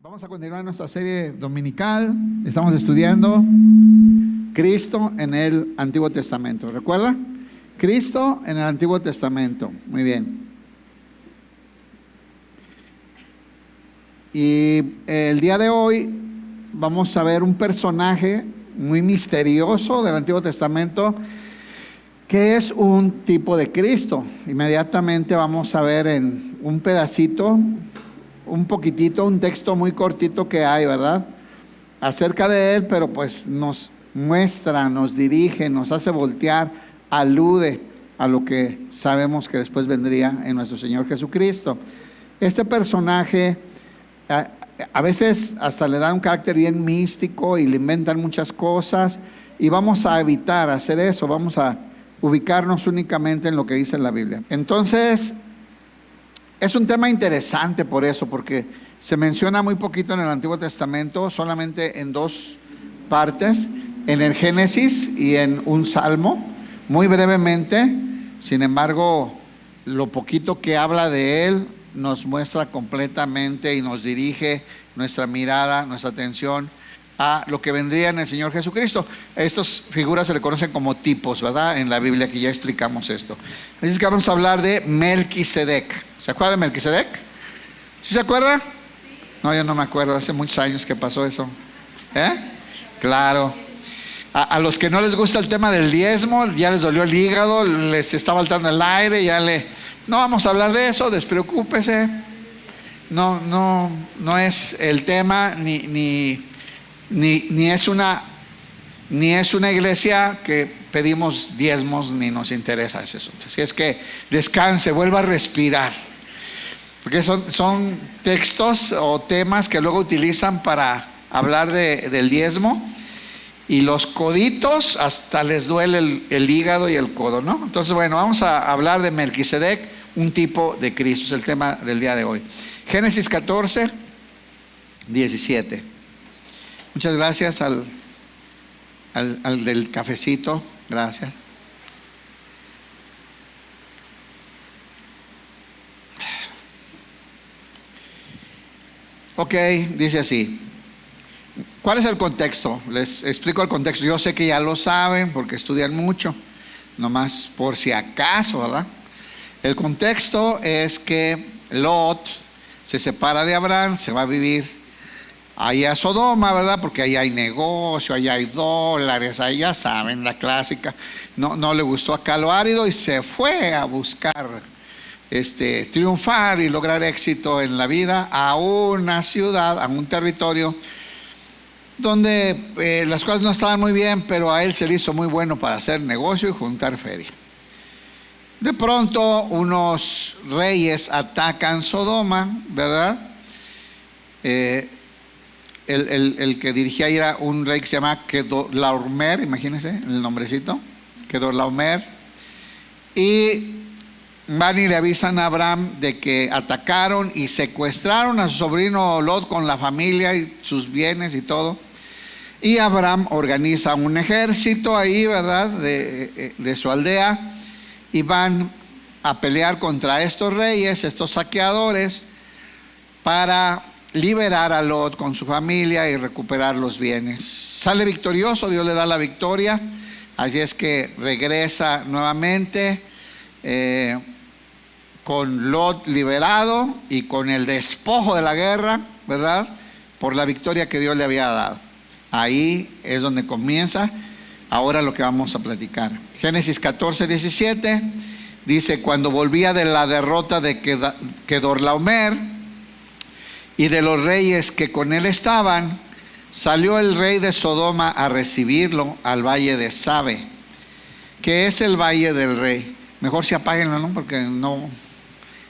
Vamos a continuar nuestra serie dominical. Estamos estudiando Cristo en el Antiguo Testamento. ¿Recuerda? Cristo en el Antiguo Testamento. Muy bien. Y el día de hoy vamos a ver un personaje muy misterioso del Antiguo Testamento que es un tipo de Cristo. Inmediatamente vamos a ver en un pedacito, un poquitito, un texto muy cortito que hay, ¿verdad? Acerca de él, pero pues nos muestra, nos dirige, nos hace voltear, alude a lo que sabemos que después vendría en nuestro Señor Jesucristo. Este personaje a veces hasta le da un carácter bien místico y le inventan muchas cosas, y vamos a evitar hacer eso, vamos a ubicarnos únicamente en lo que dice la Biblia. Entonces, es un tema interesante por eso, porque se menciona muy poquito en el Antiguo Testamento, solamente en dos partes, en el Génesis y en un Salmo, muy brevemente. Sin embargo, lo poquito que habla de él nos muestra completamente y nos dirige nuestra mirada, nuestra atención a lo que vendría en el Señor Jesucristo. Estas figuras se le conocen como tipos, ¿verdad? En la Biblia, que ya explicamos esto. Así es que vamos a hablar de Melquisedec. ¿Se acuerda de Melquisedec? ¿Sí se acuerda? No, yo no me acuerdo, hace muchos años que pasó eso. Claro. A los que no les gusta el tema del diezmo, ya les dolió el hígado, les está faltando el aire, no vamos a hablar de eso, despreocúpese. No es el tema, ni es una iglesia que pedimos diezmos, ni nos interesa eso. Así es que descanse, vuelva a respirar, porque son textos o temas que luego utilizan para hablar del diezmo, y los coditos hasta les duele el hígado y el codo, ¿no? Entonces, bueno, vamos a hablar de Melquisedec, un tipo de Cristo, es el tema del día de hoy. Génesis 14, 17. Muchas gracias al del cafecito, gracias. Ok, dice así. ¿Cuál es el contexto? Les explico el contexto. Yo sé que ya lo saben porque estudian mucho, nomás por si acaso, ¿verdad? El contexto es que Lot se separa de Abraham, se va a vivir allá a Sodoma, ¿verdad? Porque allá hay negocio, allá hay dólares, ahí ya saben, la clásica. No le gustó acá lo árido y se fue a buscar triunfar y lograr éxito en la vida a una ciudad, a un territorio donde las cosas no estaban muy bien, pero a él se le hizo muy bueno para hacer negocio y juntar feria. De pronto unos reyes atacan Sodoma, ¿verdad? El que dirigía ahí era un rey que se llama Kedorlaomer, imagínense el nombrecito, Kedorlaomer, y van y le avisan a Abraham de que atacaron y secuestraron a su sobrino Lot con la familia y sus bienes y todo. Y Abraham organiza un ejército ahí, ¿verdad?, de su aldea, y van a pelear contra estos reyes, estos saqueadores, para liberar a Lot con su familia y recuperar los bienes. Sale victorioso, Dios le da la victoria, así es que regresa nuevamente con Lot liberado y con el despojo de la guerra, ¿verdad?, por la victoria que Dios le había dado. Ahí es donde comienza ahora lo que vamos a platicar. Génesis 14, 17 dice: cuando volvía de la derrota de Kedorlaomer y de los reyes que con él estaban, salió el rey de Sodoma a recibirlo al valle de Sabe, que es el valle del rey. Mejor si apáguenlo, ¿no? Porque no.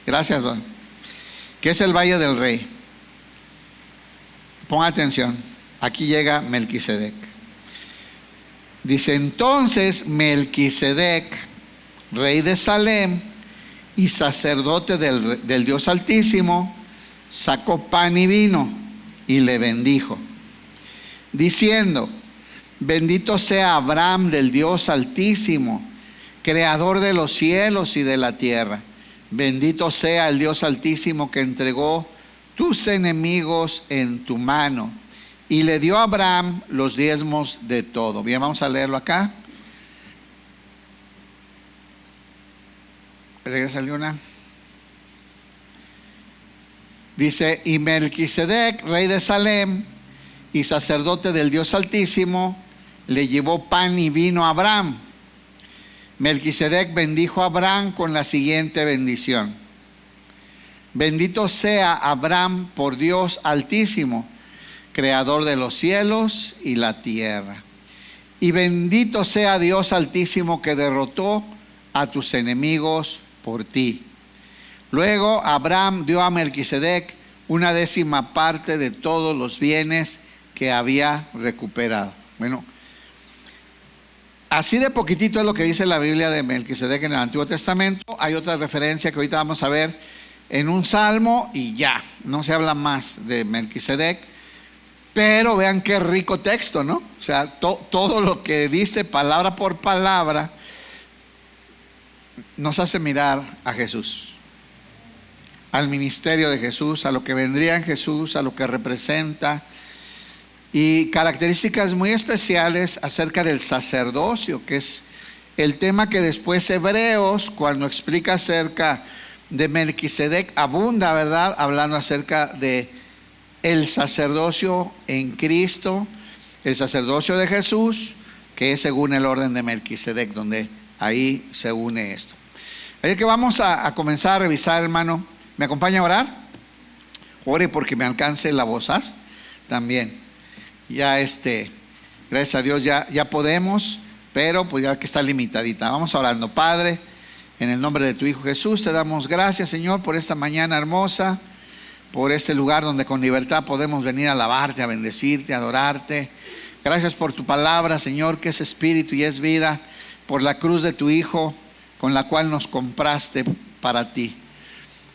Gracias, don. Que es el valle del rey. Ponga atención. Aquí llega Melquisedec. Dice: entonces Melquisedec, rey de Salem y sacerdote del Dios Altísimo, sacó pan y vino y le bendijo, diciendo: bendito sea Abraham del Dios Altísimo, creador de los cielos y de la tierra. Bendito sea el Dios Altísimo que entregó tus enemigos en tu mano. Y le dio a Abraham los diezmos de todo. Bien, vamos a leerlo acá. Regrésale una. Dice, y Melquisedec, rey de Salem y sacerdote del Dios Altísimo, le llevó pan y vino a Abraham. Melquisedec bendijo a Abraham con la siguiente bendición: bendito sea Abraham por Dios Altísimo, creador de los cielos y la tierra. Y bendito sea Dios Altísimo que derrotó a tus enemigos por ti. Luego Abraham dio a Melquisedec una 10ª de todos los bienes que había recuperado. Bueno, así de poquitito es lo que dice la Biblia de Melquisedec en el Antiguo Testamento. Hay otra referencia que ahorita vamos a ver en un salmo y ya, no se habla más de Melquisedec. Pero vean qué rico texto, ¿no? O sea, todo lo que dice palabra por palabra nos hace mirar a Jesús, al ministerio de Jesús, a lo que vendría en Jesús, a lo que representa, y características muy especiales acerca del sacerdocio, que es el tema que después Hebreos, cuando explica acerca de Melquisedec, abunda, ¿verdad? Hablando acerca de el sacerdocio en Cristo, el sacerdocio de Jesús, que es según el orden de Melquisedec, donde ahí se une esto. Así que vamos a comenzar a revisar, hermano. ¿Me acompaña a orar? Ore porque me alcance la voz, ¿sabes? También. Ya gracias a Dios ya podemos, pero pues ya que está limitadita. Vamos orando. Padre, en el nombre de tu Hijo Jesús, te damos gracias, Señor, por esta mañana hermosa, por este lugar donde con libertad podemos venir a alabarte, a bendecirte, a adorarte. Gracias por tu palabra, Señor, que es espíritu y es vida, por la cruz de tu Hijo, con la cual nos compraste para ti.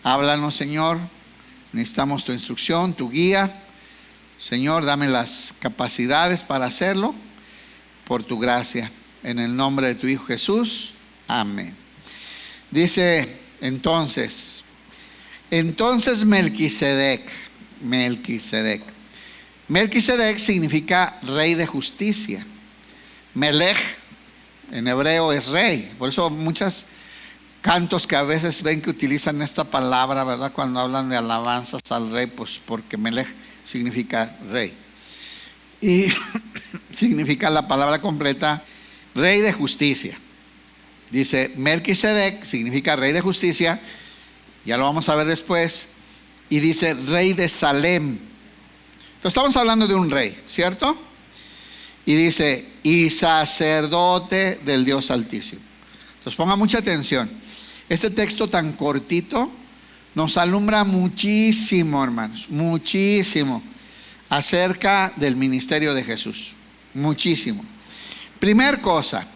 Háblanos, Señor, necesitamos tu instrucción, tu guía. Señor, dame las capacidades para hacerlo, por tu gracia. En el nombre de tu Hijo Jesús, amén. Dice entonces Melquisedec significa rey de justicia. Melech en hebreo es rey. Por eso muchos cantos que a veces ven que utilizan esta palabra, ¿verdad? Cuando hablan de alabanzas al rey, pues porque Melech significa rey. Y significa la palabra completa rey de justicia. Dice Melquisedec significa rey de justicia. Ya lo vamos a ver después. Y dice rey de Salem. Entonces estamos hablando de un rey, ¿cierto? Y dice, y sacerdote del Dios Altísimo. Entonces ponga mucha atención. Este texto tan cortito nos alumbra muchísimo, hermanos, muchísimo acerca del ministerio de Jesús. Muchísimo. Primer cosa,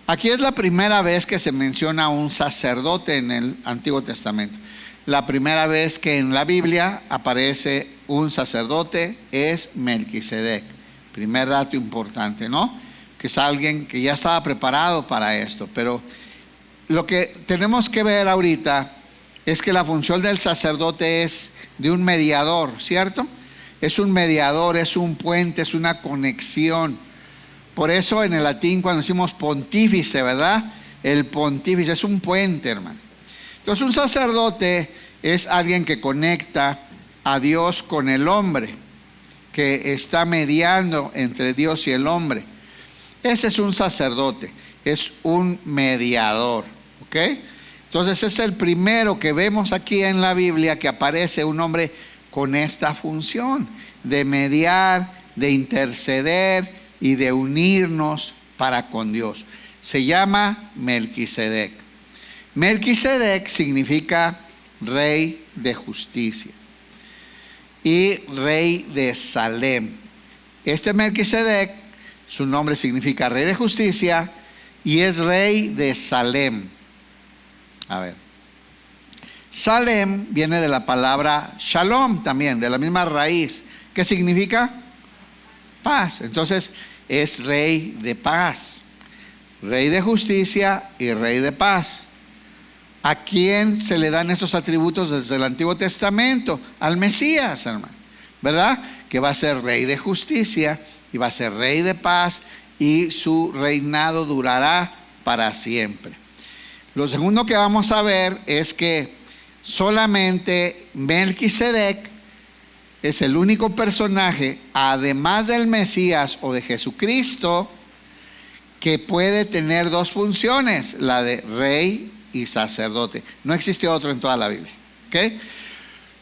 aquí es la primera vez que se menciona un sacerdote en el Antiguo Testamento. La primera vez que en la Biblia aparece un sacerdote es Melquisedec. Primer dato importante, ¿no? Que es alguien que ya estaba preparado para esto. Pero lo que tenemos que ver ahorita es que la función del sacerdote es de un mediador, ¿cierto? Es un mediador, es un puente, es una conexión. Por eso en el latín cuando decimos pontífice, ¿verdad? El pontífice es un puente, hermano. Entonces un sacerdote es alguien que conecta a Dios con el hombre, que está mediando entre Dios y el hombre. Ese es un sacerdote, es un mediador, ¿ok? Entonces es el primero que vemos aquí en la Biblia que aparece un hombre con esta función de mediar, de interceder y de unirnos para con Dios. Se llama Melquisedec. Melquisedec significa rey de justicia y rey de Salem. Este Melquisedec, su nombre significa rey de justicia y es rey de Salem. A ver, Salem viene de la palabra shalom también, de la misma raíz. ¿Qué significa? Paz. Entonces es rey de paz, rey de justicia y rey de paz. ¿A quién se le dan estos atributos desde el Antiguo Testamento? Al Mesías, hermano, ¿verdad? Que va a ser rey de justicia y va a ser rey de paz, y su reinado durará para siempre. Lo segundo que vamos a ver es que solamente Melquisedec es el único personaje, además del Mesías o de Jesucristo, que puede tener dos funciones, la de rey y sacerdote. No existe otro en toda la Biblia, ¿ok?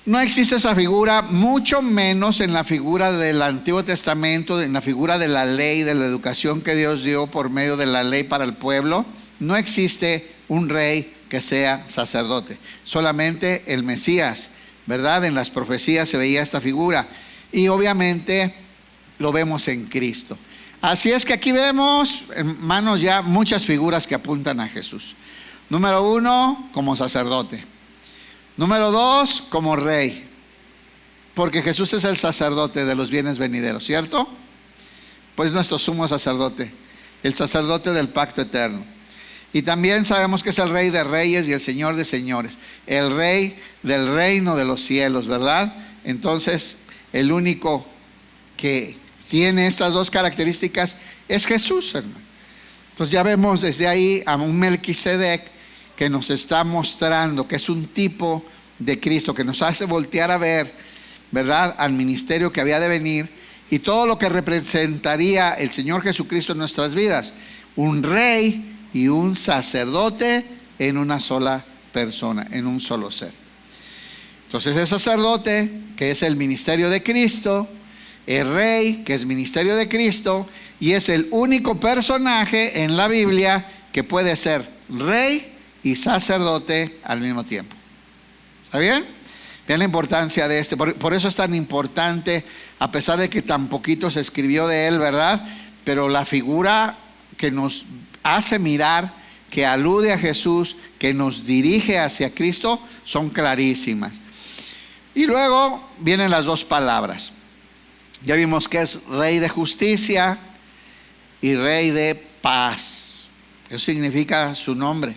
No existe esa figura, mucho menos en la figura del Antiguo Testamento, en la figura de la ley, de la educación que Dios dio por medio de la ley para el pueblo. No existe un rey que sea sacerdote, solamente el Mesías, ¿verdad? En las profecías se veía esta figura, y obviamente lo vemos en Cristo. Así es que aquí vemos, hermanos, ya muchas figuras que apuntan a Jesús. Número 1, como sacerdote. Número 2, como rey, porque Jesús es el sacerdote de los bienes venideros, ¿cierto? Pues nuestro sumo sacerdote, el sacerdote del pacto eterno. Y también sabemos que es el Rey de Reyes y el Señor de Señores, el Rey del reino de los cielos, ¿verdad? Entonces, el único que tiene estas dos características es Jesús, hermano. Entonces ya vemos desde ahí a un Melquisedec que nos está mostrando que es un tipo de Cristo, que nos hace voltear a ver, ¿verdad?, al ministerio que había de venir y todo lo que representaría el Señor Jesucristo en nuestras vidas. Un rey y un sacerdote en una sola persona, en un solo ser. Entonces el sacerdote, que es el ministerio de Cristo, el rey, que es ministerio de Cristo, y es el único personaje en la Biblia que puede ser rey y sacerdote al mismo tiempo. ¿Está bien? Vean la importancia de este, por eso es tan importante, a pesar de que tan poquito se escribió de él, ¿verdad? Pero la figura que nos hace mirar, que alude a Jesús, que nos dirige hacia Cristo, son clarísimas. Y luego vienen las dos palabras. Ya vimos que es rey de justicia y rey de paz. Eso significa su nombre.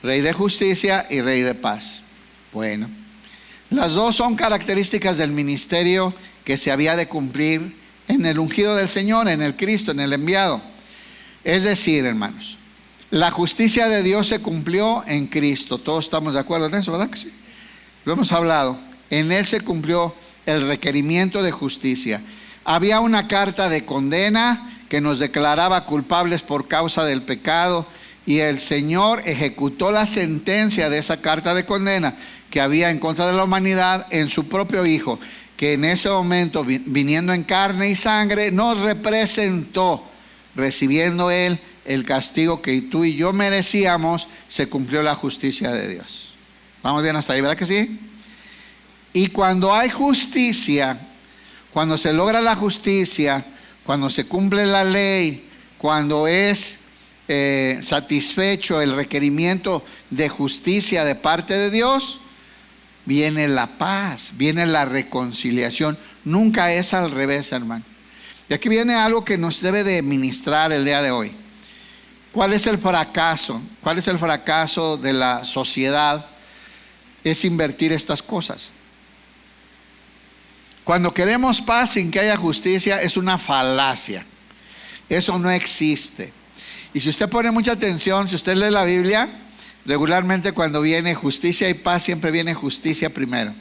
Rey de justicia y rey de paz. Bueno, las dos son características del ministerio que se había de cumplir en el ungido del Señor, en el Cristo, en el enviado. Es decir, hermanos, la justicia de Dios se cumplió en Cristo. Todos estamos de acuerdo en eso, ¿verdad que sí? Lo hemos hablado. En Él se cumplió el requerimiento de justicia. Había una carta de condena que nos declaraba culpables por causa del pecado, y el Señor ejecutó la sentencia de esa carta de condena que había en contra de la humanidad en su propio Hijo, que en ese momento, viniendo en carne y sangre, nos representó, recibiendo Él el castigo que tú y yo merecíamos. Se cumplió la justicia de Dios. ¿Vamos bien hasta ahí, verdad que sí? Y cuando hay justicia, cuando se logra la justicia, cuando se cumple la ley, cuando es satisfecho el requerimiento de justicia de parte de Dios, viene la paz, viene la reconciliación. Nunca es al revés, hermano. Y aquí viene algo que nos debe de ministrar el día de hoy. ¿Cuál es el fracaso? ¿Cuál es el fracaso de la sociedad? Es invertir estas cosas. Cuando queremos paz sin que haya justicia, es una falacia. Eso no existe. Y si usted pone mucha atención, si usted lee la Biblia, regularmente cuando viene justicia y paz, siempre viene justicia primero.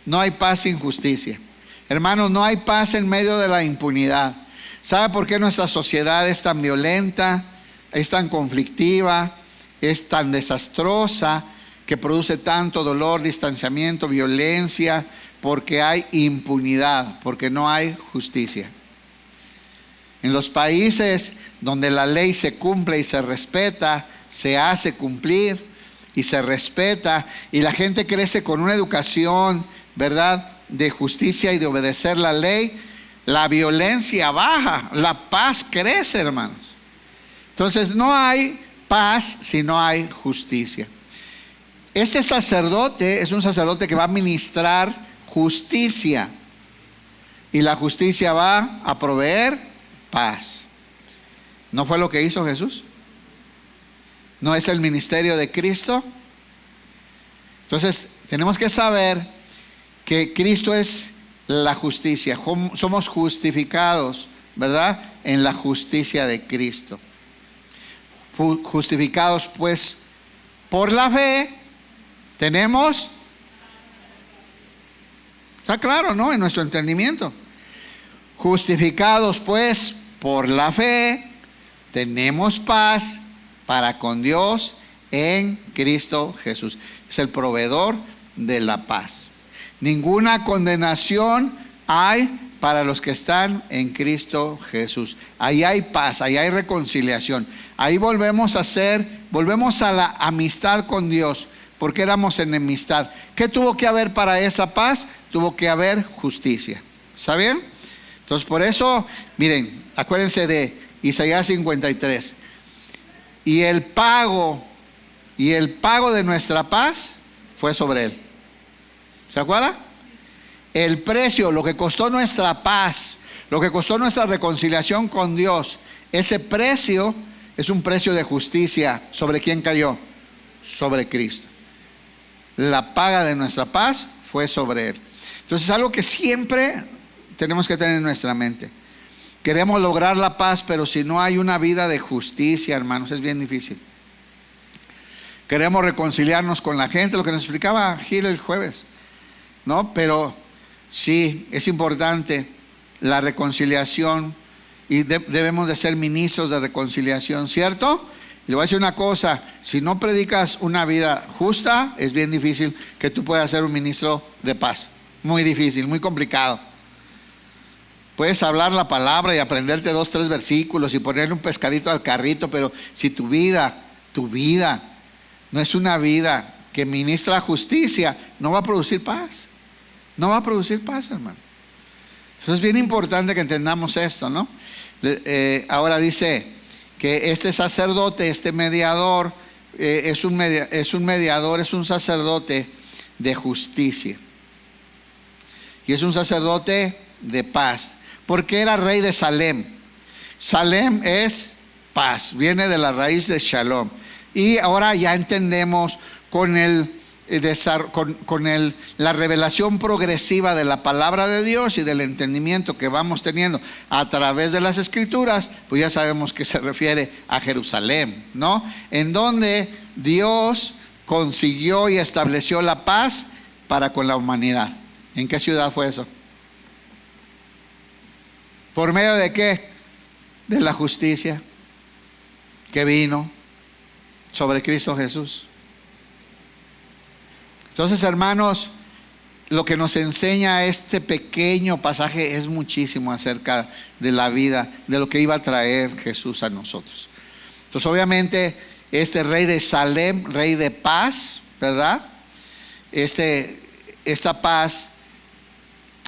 No hay paz sin justicia. Hermanos, no hay paz en medio de la impunidad. ¿Sabe por qué nuestra sociedad es tan violenta, es tan conflictiva, es tan desastrosa, que produce tanto dolor, distanciamiento, violencia? Porque hay impunidad, porque no hay justicia. En los países donde la ley se cumple y se respeta, se hace cumplir y se respeta, y la gente crece con una educación, ¿verdad?, de justicia y de obedecer la ley, la violencia baja, la paz crece, hermanos. Entonces no hay paz si no hay justicia. Este sacerdote es un sacerdote que va a ministrar justicia, y la justicia va a proveer paz. ¿No fue lo que hizo Jesús? ¿No es el ministerio de Cristo? Entonces, tenemos que saber que Cristo es la justicia. Somos justificados, ¿verdad? En la justicia de Cristo. Justificados pues por la fe, tenemos, está claro, ¿no? En nuestro entendimiento. Justificados pues por la fe, tenemos paz para con Dios en Cristo Jesús. Es el proveedor de la paz. Ninguna condenación hay para los que están en Cristo Jesús. Ahí hay paz, ahí hay reconciliación. Ahí volvemos a la amistad con Dios, porque éramos enemistad. ¿Qué tuvo que haber para esa paz? Tuvo que haber justicia. ¿Está bien? Entonces, por eso, miren, acuérdense de Isaías 53. Y el pago de nuestra paz fue sobre él. ¿Se acuerda? El precio, lo que costó nuestra paz, lo que costó nuestra reconciliación con Dios, ese precio es un precio de justicia. ¿Sobre quién cayó? Sobre Cristo. La paga de nuestra paz fue sobre él. Entonces es algo que siempre tenemos que tener en nuestra mente. Queremos lograr la paz, pero si no hay una vida de justicia, hermanos, es bien difícil. Queremos reconciliarnos con la gente, lo que nos explicaba Gil el jueves, ¿no? Pero sí, es importante la reconciliación y debemos de ser ministros de reconciliación, ¿cierto? Y le voy a decir una cosa, si no predicas una vida justa, es bien difícil que tú puedas ser un ministro de paz. Muy difícil, muy complicado. Puedes hablar la palabra y aprenderte 2, 3 versículos y ponerle un pescadito al carrito, pero si tu vida no es una vida que ministra justicia, no va a producir paz. No va a producir paz, hermano. Entonces es bien importante que entendamos esto, ¿no? Ahora dice que este sacerdote, este mediador, es un mediador, es un sacerdote de justicia. Y es un sacerdote de paz. Porque era rey de Salem. Salem es paz, viene de la raíz de Shalom. Y ahora ya entendemos la revelación progresiva de la palabra de Dios y del entendimiento que vamos teniendo a través de las escrituras, pues ya sabemos que se refiere a Jerusalén, ¿no? En donde Dios consiguió y estableció la paz para con la humanidad. ¿En qué ciudad fue eso? ¿Por medio de qué? De la justicia que vino sobre Cristo Jesús. Entonces, hermanos, lo que nos enseña este pequeño pasaje es muchísimo acerca de la vida, de lo que iba a traer Jesús a nosotros. Entonces, obviamente, este rey de Salem, rey de paz, ¿verdad? Esta paz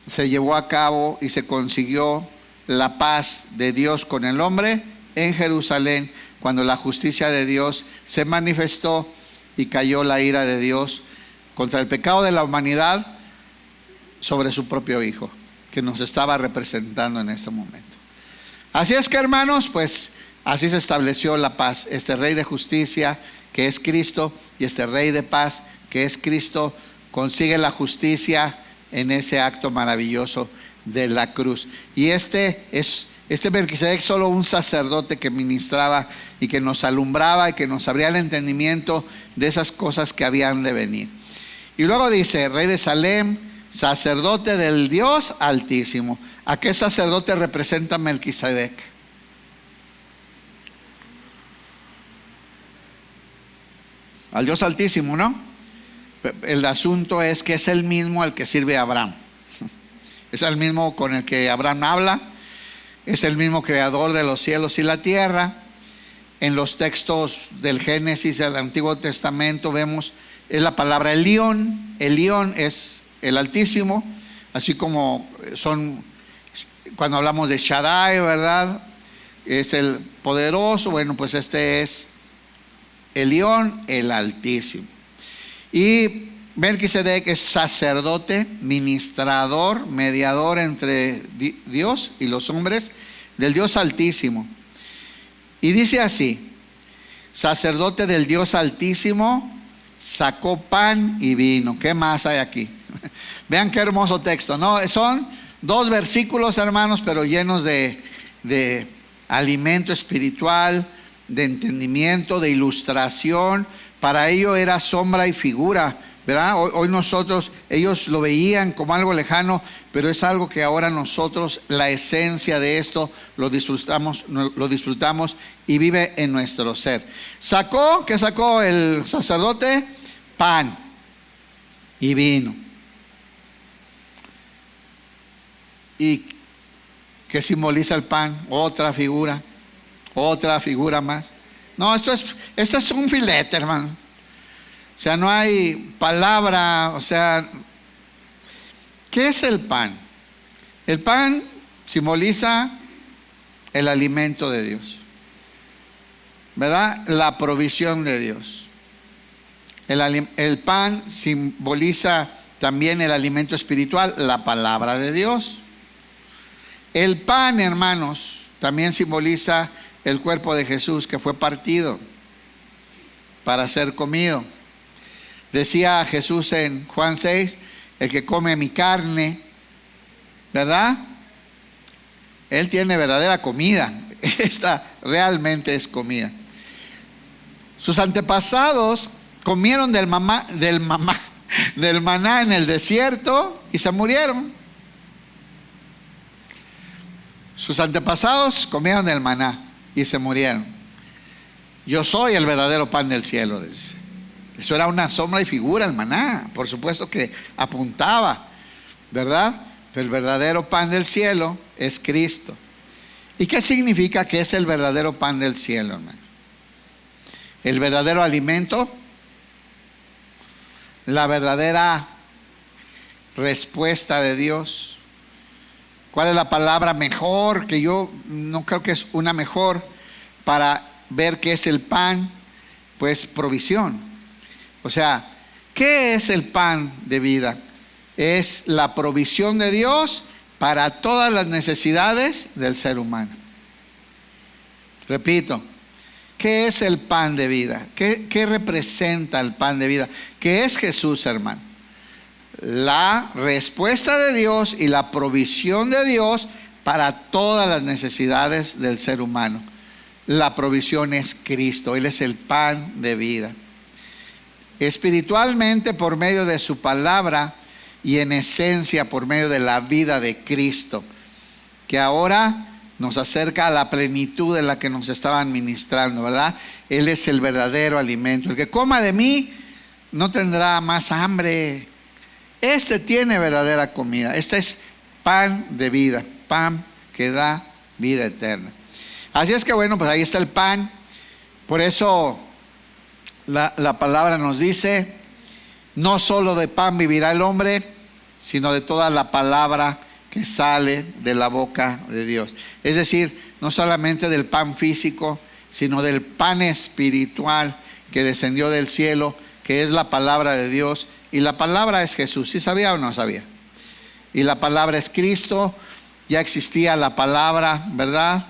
se llevó a cabo y se consiguió la paz de Dios con el hombre en Jerusalén, cuando la justicia de Dios se manifestó y cayó la ira de Dios contra el pecado de la humanidad sobre su propio Hijo, que nos estaba representando en este momento. Así es que, hermanos, pues así se estableció la paz. Este rey de justicia que es Cristo y este rey de paz que es Cristo consigue la justicia en ese acto maravilloso de la cruz. Y este Melquisedec solo un sacerdote que ministraba y que nos alumbraba y que nos abría el entendimiento de esas cosas que habían de venir. Y luego dice, rey de Salem, sacerdote del Dios Altísimo. ¿A qué sacerdote representa Melquisedec? Al Dios Altísimo, ¿no? El asunto es que es el mismo al que sirve a Abraham. Es el mismo con el que Abraham habla. Es el mismo creador de los cielos y la tierra. En los textos del Génesis del Antiguo Testamento vemos, es la palabra Elión. Elión es el Altísimo, así como son, cuando hablamos de Shaddai, ¿verdad? Es el poderoso. Bueno, pues este es Elión, el Altísimo. Y Melquisedec es sacerdote, ministrador, mediador entre Dios y los hombres del Dios Altísimo. Y dice así, sacerdote del Dios Altísimo, sacó pan y vino. ¿Qué más hay aquí? Vean qué hermoso texto, ¿no? Son 2 versículos, hermanos, pero llenos de alimento espiritual, de entendimiento, de ilustración. Para ello era sombra y figura, ¿verdad? Hoy nosotros, ellos lo veían como algo lejano, pero es algo que ahora nosotros, la esencia de esto, lo disfrutamos y vive en nuestro ser. ¿Qué sacó el sacerdote? Pan y vino. ¿Y qué simboliza el pan? Otra figura más. No, esto es un filete, hermano. O sea, no hay palabra. O sea, ¿qué es el pan? El pan simboliza el alimento de Dios, ¿verdad? La provisión de Dios. El pan simboliza también el alimento espiritual, la palabra de Dios. El pan, hermanos, también simboliza el cuerpo de Jesús que fue partido para ser comido. Decía Jesús en Juan 6, el que come mi carne, ¿verdad? Él tiene verdadera comida. Esta realmente es comida. Sus antepasados comieron del maná en el desierto y se murieron. Sus antepasados comieron del maná y se murieron. Yo soy el verdadero pan del cielo, dice. Eso era una sombra y figura, el maná. Por supuesto que apuntaba, ¿verdad? Pero el verdadero pan del cielo es Cristo. ¿Y qué significa que es el verdadero pan del cielo, hermano? El verdadero alimento, la verdadera respuesta de Dios. ¿Cuál es la palabra mejor? Que yo no creo que es una mejor para ver qué es el pan. Pues provisión. O sea, ¿qué es el pan de vida? Es la provisión de Dios para todas las necesidades del ser humano. Repito, ¿qué es el pan de vida? ¿Qué representa el pan de vida? ¿Qué es Jesús, hermano? La respuesta de Dios y la provisión de Dios para todas las necesidades del ser humano. La provisión es Cristo, Él es el pan de vida. Espiritualmente por medio de su palabra y en esencia por medio de la vida de Cristo, que ahora nos acerca a la plenitud de la que nos estaban ministrando, ¿verdad? Él es el verdadero alimento. El que coma de mí no tendrá más hambre. Este tiene verdadera comida. Este es pan de vida, pan que da vida eterna. Así es que bueno, pues ahí está el pan. Por eso la palabra nos dice, no solo de pan vivirá el hombre, sino de toda la palabra que sale de la boca de Dios. Es decir, no solamente del pan físico, sino del pan espiritual que descendió del cielo, que es la palabra de Dios. Y la palabra es Jesús. ¿Sí sabía o no sabía? Y la palabra es Cristo. Ya existía la palabra, ¿verdad?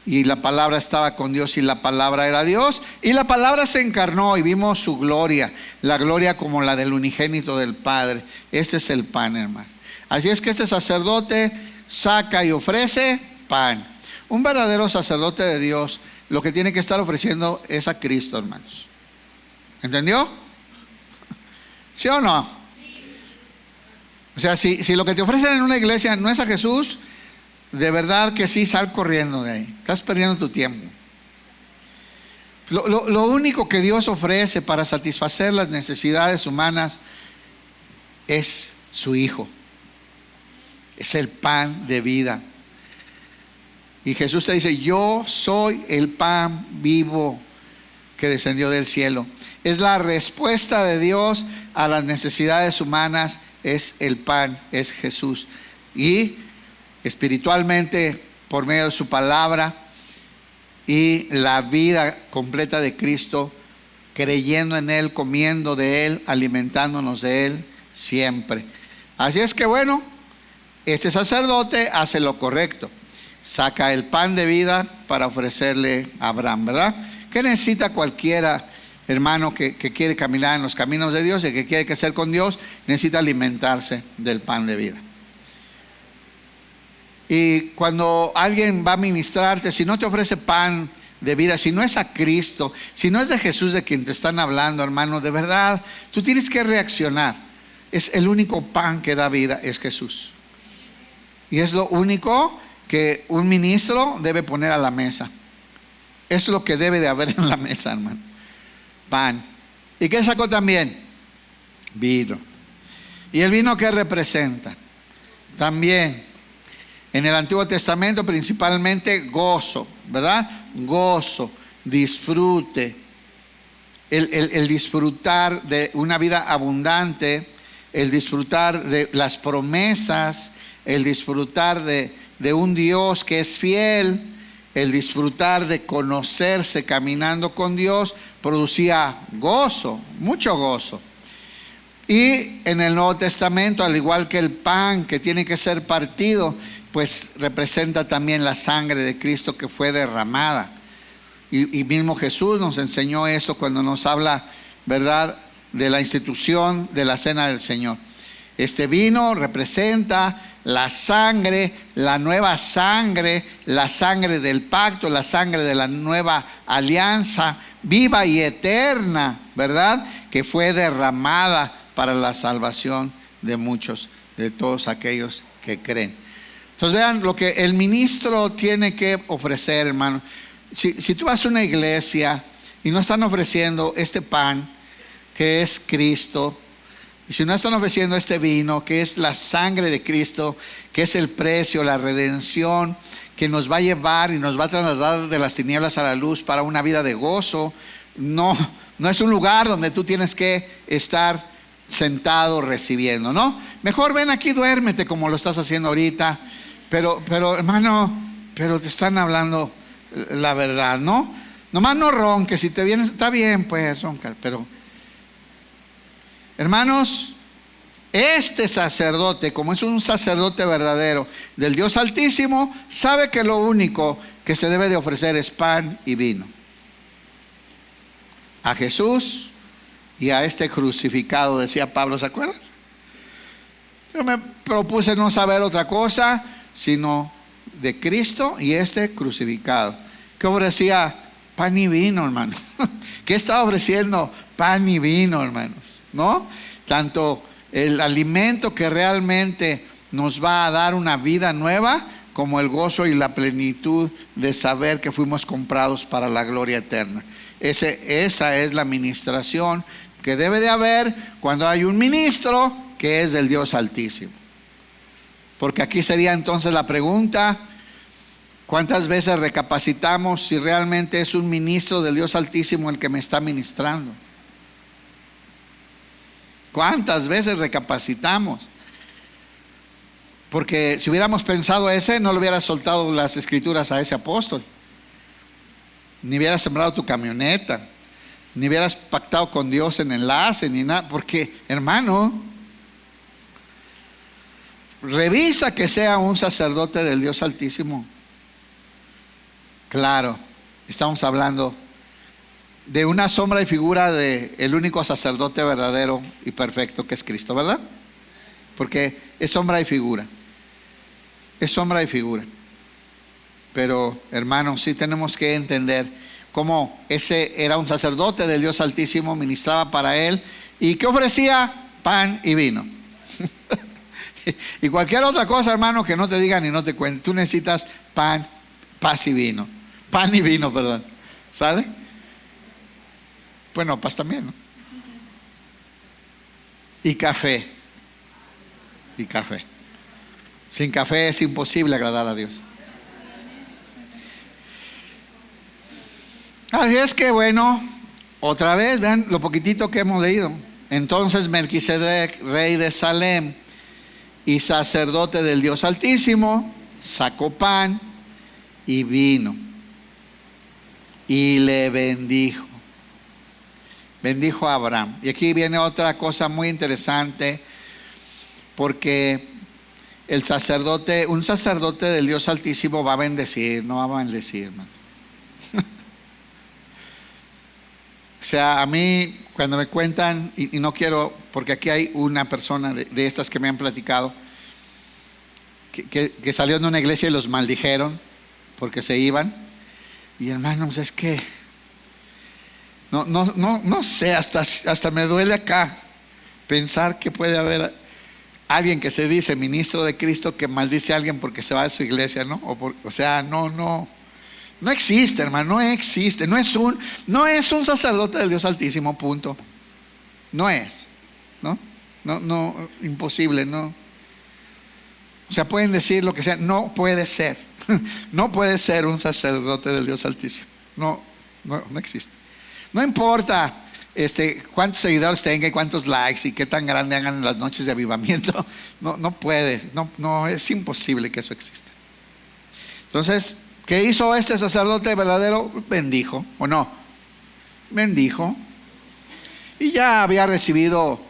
Y la palabra estaba con Dios y la palabra era Dios. Y la palabra se encarnó y vimos su gloria. La gloria como la del unigénito del Padre. Este es el pan, hermano. Así es que este sacerdote saca y ofrece pan. Un verdadero sacerdote de Dios lo que tiene que estar ofreciendo es a Cristo, hermanos. ¿Entendió? ¿Sí o no? O sea, si lo que te ofrecen en una iglesia no es a Jesús, de verdad que sí, sal corriendo de ahí. Estás perdiendo tu tiempo. Lo único que Dios ofrece para satisfacer las necesidades humanas es su Hijo. Es el pan de vida. Y Jesús te dice, yo soy el pan vivo que descendió del cielo. Es la respuesta de Dios a las necesidades humanas, es el pan, es Jesús. Y espiritualmente, por medio de su palabra y la vida completa de Cristo, creyendo en Él, comiendo de Él, alimentándonos de Él siempre. Así es que bueno, este sacerdote hace lo correcto. Saca el pan de vida para ofrecerle a Abraham, ¿verdad? ¿Qué necesita cualquiera hermano que quiere caminar en los caminos de Dios y que quiere crecer con Dios, necesita alimentarse del pan de vida. Y cuando alguien va a ministrarte, si no te ofrece pan de vida, si no es a Cristo, si no es de Jesús de quien te están hablando, hermano, de verdad, tú tienes que reaccionar. Es el único pan que da vida, es Jesús. Y es lo único que un ministro debe poner a la mesa. Es lo que debe de haber en la mesa, hermano. Pan. ¿Y qué sacó también? Vino. ¿Y el vino qué representa? También en el Antiguo Testamento principalmente gozo, ¿verdad? Gozo, disfrute, el disfrutar de una vida abundante, el disfrutar de las promesas, el disfrutar de un Dios que es fiel, el disfrutar de conocerse caminando con Dios, producía gozo, mucho gozo. Y en el Nuevo Testamento, al igual que el pan que tiene que ser partido, pues representa también la sangre de Cristo que fue derramada. Y mismo Jesús nos enseñó esto cuando nos habla, ¿verdad?, de la institución de la cena del Señor. Este vino representa la sangre, la nueva sangre, la sangre del pacto, la sangre de la nueva alianza, viva y eterna, ¿verdad?, que fue derramada para la salvación de muchos, de todos aquellos que creen. Entonces vean lo que el ministro tiene que ofrecer, hermano. Si tú vas a una iglesia y no están ofreciendo este pan, que es Cristo, y si no están ofreciendo este vino, que es la sangre de Cristo, que es el precio, la redención, que nos va a llevar y nos va a trasladar de las tinieblas a la luz para una vida de gozo, no es un lugar donde tú tienes que estar sentado recibiendo, ¿no? Mejor ven aquí, duérmete como lo estás haciendo ahorita. Pero hermano, pero te están hablando la verdad, ¿no? Nomás no ronques, si te vienes, está bien, pues ronca, pero hermanos, este sacerdote, como es un sacerdote verdadero del Dios Altísimo, sabe que lo único que se debe de ofrecer es pan y vino. A Jesús y a este crucificado, decía Pablo, ¿se acuerdan? Yo me propuse no saber otra cosa sino de Cristo y este crucificado. ¿Qué ofrecía? Pan y vino, hermano. ¿Qué estaba ofreciendo? Pan y vino, hermanos, ¿no? Tanto el alimento que realmente nos va a dar una vida nueva, como el gozo y la plenitud de saber que fuimos comprados para la gloria eterna. Esa es la ministración que debe de haber cuando hay un ministro que es del Dios Altísimo. Porque aquí sería entonces la pregunta: ¿cuántas veces recapacitamos si realmente es un ministro del Dios Altísimo el que me está ministrando? ¿Cuántas veces recapacitamos? Porque si hubiéramos pensado ese, no le hubieras soltado las escrituras a ese apóstol, ni hubieras sembrado tu camioneta, ni hubieras pactado con Dios en enlace, ni nada. Porque, hermano, revisa que sea un sacerdote del Dios Altísimo. Claro, estamos hablando de una sombra y figura de el único sacerdote verdadero y perfecto, que es Cristo, ¿verdad? Porque es sombra y figura. Es sombra y figura. Pero, hermanos, sí tenemos que entender cómo ese era un sacerdote del Dios Altísimo, ministraba para él. ¿Y qué ofrecía? Pan y vino. Y cualquier otra cosa, hermano, que no te digan y no te cuenten. Tú necesitas pan, paz y vino. Pan y vino, perdón. ¿Sale? Bueno, paz también, ¿no? Y café. Y café. Sin café es imposible agradar a Dios. Así es que, bueno, otra vez, vean lo poquitito que hemos leído. Entonces Melquisedec, rey de Salem y sacerdote del Dios Altísimo, sacó pan y vino y le bendijo. Bendijo a Abraham. Y aquí viene otra cosa muy interesante, porque el sacerdote, un sacerdote del Dios Altísimo va a bendecir, no va a maldecir, hermano. O sea, a mí cuando me cuentan, y no quiero, porque aquí hay una persona de estas que me han platicado, que salió de una iglesia y los maldijeron porque se iban. Y hermanos, es que no sé, hasta me duele acá pensar que puede haber alguien que se dice ministro de Cristo que maldice a alguien porque se va de su iglesia, ¿no? O sea, no existe, hermano, no existe. No es un sacerdote del Dios Altísimo, punto. No es, no, imposible, no. O sea, pueden decir lo que sea, no puede ser. No puede ser un sacerdote del Dios Altísimo. No existe. No importa cuántos seguidores tenga y cuántos likes y qué tan grande hagan las noches de avivamiento. No puede, no, es imposible que eso exista. Entonces, ¿qué hizo este sacerdote verdadero? Bendijo, ¿o no? Bendijo. Y ya había recibido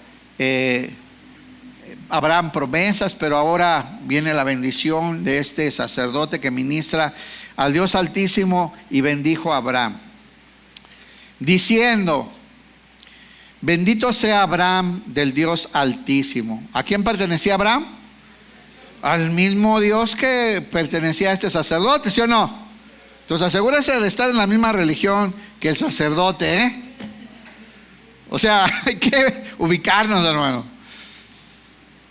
Abraham promesas, pero ahora viene la bendición de este sacerdote que ministra al Dios Altísimo, y bendijo a Abraham, diciendo: bendito sea Abraham del Dios Altísimo. ¿A quién pertenecía Abraham? Al mismo Dios que pertenecía a este sacerdote, ¿sí o no? Entonces asegúrese de estar en la misma religión que el sacerdote, ¿eh? O sea, hay que ubicarnos, hermano.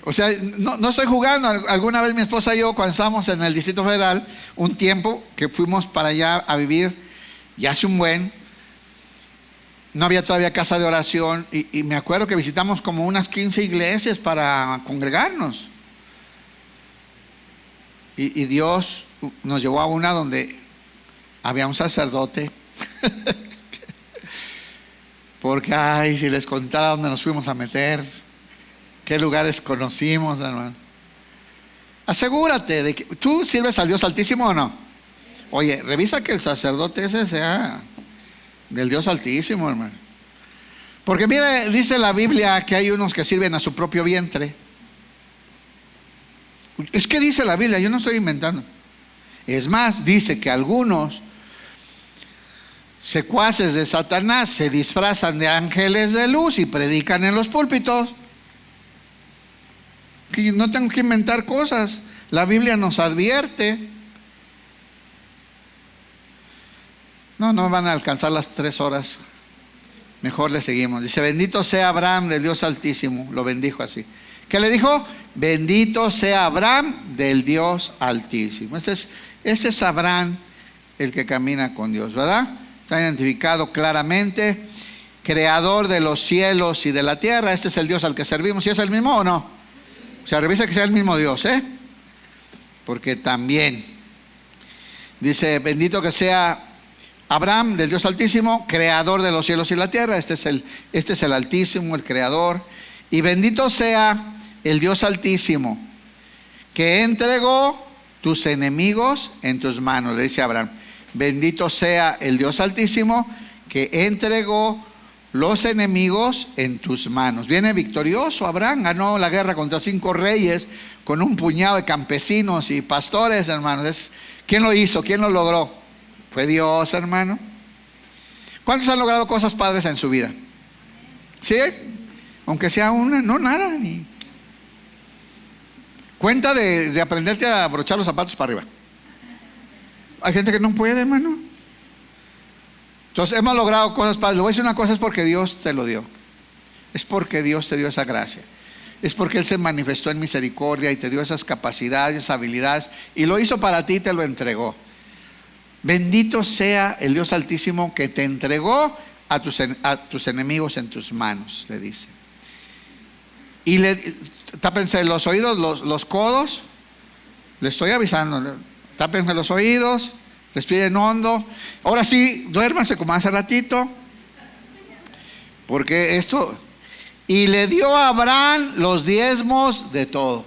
O sea, no estoy jugando. Alguna vez mi esposa y yo, cuando estábamos en el Distrito Federal, un tiempo que fuimos para allá a vivir, ya hace un buen, no había todavía casa de oración, y me acuerdo que visitamos como unas 15 iglesias para congregarnos. Y Dios nos llevó a una donde había un sacerdote. Porque, ay, si les contara dónde nos fuimos a meter, qué lugares conocimos, hermano. Asegúrate de que tú sirves al Dios Altísimo o no. Oye, revisa que el sacerdote ese sea del Dios Altísimo, hermano. Porque mire, dice la Biblia que hay unos que sirven a su propio vientre. Es que dice la Biblia, yo no estoy inventando. Es más, dice que algunos secuaces de Satanás se disfrazan de ángeles de luz y predican en los púlpitos. Que no tengo que inventar cosas. La Biblia nos advierte. No van a alcanzar las 3 horas. Mejor le seguimos. Dice: bendito sea Abraham del Dios Altísimo. Lo bendijo así. ¿Qué le dijo? Bendito sea Abraham del Dios Altísimo. Este es Abraham, el que camina con Dios, ¿verdad? Está identificado claramente. Creador de los cielos y de la tierra. Este es el Dios al que servimos. ¿Y es el mismo o no? O sea, revisa que sea el mismo Dios, porque también dice: bendito que sea Abraham del Dios Altísimo, creador de los cielos y la tierra. Este es el Altísimo, el creador. Y bendito sea el Dios Altísimo, que entregó tus enemigos en tus manos. Le dice a Abraham: bendito sea el Dios Altísimo, que entregó los enemigos en tus manos. Viene victorioso. Abraham ganó la guerra contra 5 reyes con un puñado de campesinos y pastores, hermanos. ¿Quién lo hizo? ¿Quién lo logró? Fue Dios, hermano. ¿Cuántos han logrado cosas padres en su vida? ¿Sí? Aunque sea una, no nada, ni cuenta de aprenderte a abrochar los zapatos para arriba. Hay gente que no puede, hermano. Entonces hemos logrado cosas padres. Le voy a decir una cosa: es porque Dios te lo dio. Es porque Dios te dio esa gracia. Es porque Él se manifestó en misericordia y te dio esas capacidades, esas habilidades, y lo hizo para ti y te lo entregó. Bendito sea el Dios Altísimo, que te entregó a tus enemigos en tus manos, le dice. Y tápense los oídos, los codos. Le estoy avisando. Tápense los oídos. Respiren hondo. Ahora sí, duérmanse como hace ratito. Porque esto. Y le dio a Abraham los diezmos de todo.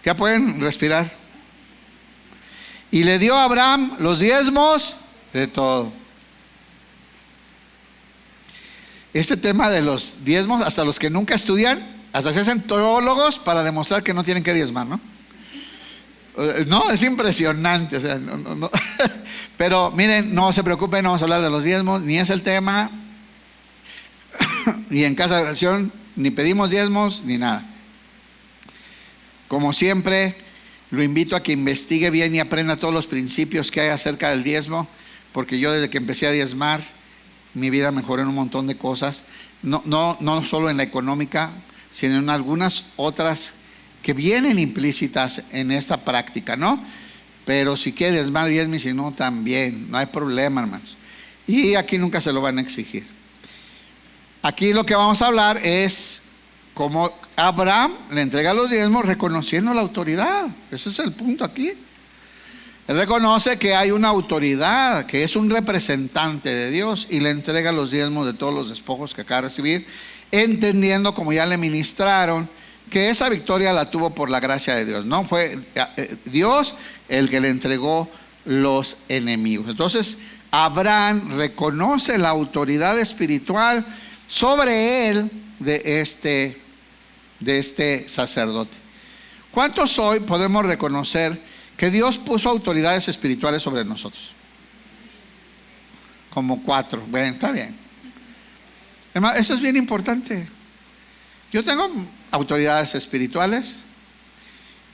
Ya pueden respirar. Y le dio a Abraham los diezmos de todo. Este tema de los diezmos, hasta los que nunca estudian, hasta se hacen teólogos para demostrar que no tienen que diezmar, ¿no? No, es impresionante. O sea, no. Pero miren, no se preocupen, no vamos a hablar de los diezmos, ni es el tema. Y en casa de oración ni pedimos diezmos ni nada. Como siempre, lo invito a que investigue bien y aprenda todos los principios que hay acerca del diezmo, porque yo desde que empecé a diezmar, mi vida mejoró en un montón de cosas, no solo en la económica, sino en algunas otras que vienen implícitas en esta práctica, ¿no? Pero si quiere diezmar, diezme, si no, también, no hay problema, hermanos. Y aquí nunca se lo van a exigir. Aquí lo que vamos a hablar es cómo Abraham le entrega los diezmos reconociendo la autoridad. Ese es el punto aquí. Él reconoce que hay una autoridad, que es un representante de Dios, y le entrega los diezmos de todos los despojos que acaba de recibir, entendiendo, como ya le ministraron, que esa victoria la tuvo por la gracia de Dios. No fue Dios el que le entregó los enemigos. Entonces Abraham reconoce la autoridad espiritual sobre él de este sacerdote. ¿Cuántos hoy podemos reconocer que Dios puso autoridades espirituales sobre nosotros? Como 4. Bueno, está bien. Hermano, eso es bien importante. Yo tengo autoridades espirituales,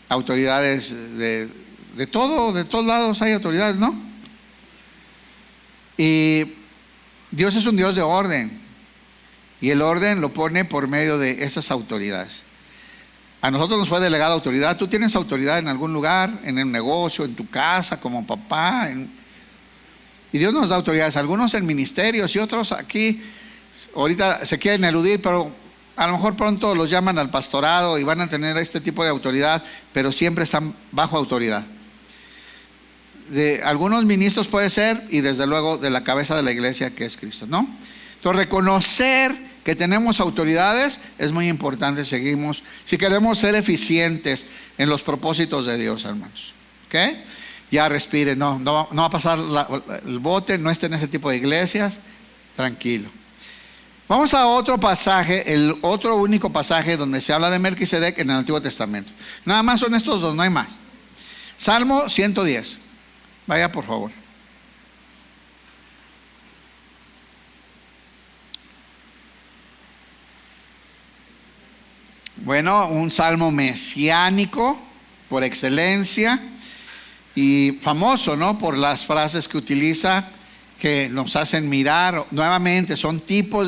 autoridades de todos lados hay autoridades, ¿no? Y Dios es un Dios de orden, y el orden lo pone por medio de esas autoridades. A nosotros nos fue delegada autoridad. Tú tienes autoridad en algún lugar, en el negocio, en tu casa, como papá, y Dios nos da autoridades, algunos en ministerios y otros aquí. Ahorita se quieren eludir, pero a lo mejor pronto los llaman al pastorado y van a tener este tipo de autoridad, pero siempre están bajo autoridad. De algunos ministros puede ser, y desde luego de la cabeza de la iglesia, que es Cristo, ¿no? Entonces, reconocer que tenemos autoridades es muy importante. Seguimos, si queremos ser eficientes en los propósitos de Dios, hermanos. ¿Ok? Ya respire, no va a pasar el bote, no esté en ese tipo de iglesias, tranquilo. Vamos a otro pasaje, el otro único pasaje donde se habla de Melquisedec en el Antiguo Testamento. Nada más son estos dos, no hay más. Salmo 110. Vaya, por favor. Bueno, un salmo mesiánico por excelencia y famoso, ¿no? Por las frases que utiliza, que nos hacen mirar nuevamente, son tipos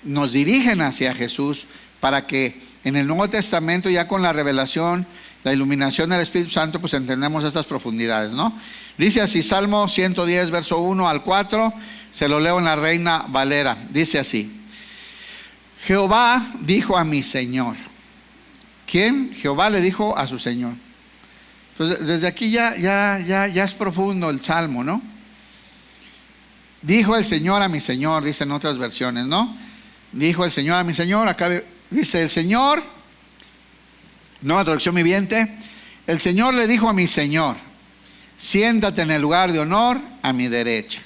nos dirigen hacia Jesús, para que en el Nuevo Testamento, ya con la revelación, la iluminación del Espíritu Santo, pues entendemos estas profundidades, ¿no? Dice así, Salmo 110, verso 1 al 4, se lo leo en la Reina Valera. Dice así: Jehová dijo a mi Señor. ¿Quién? Jehová le dijo a su Señor. Entonces, desde aquí ya es profundo el salmo, ¿no? Dijo el Señor a mi Señor, dicen otras versiones, ¿no? Dijo el Señor a mi Señor. Acá dice el Señor, nueva traducción viviente. El Señor le dijo a mi Señor: siéntate en el lugar de honor a mi derecha.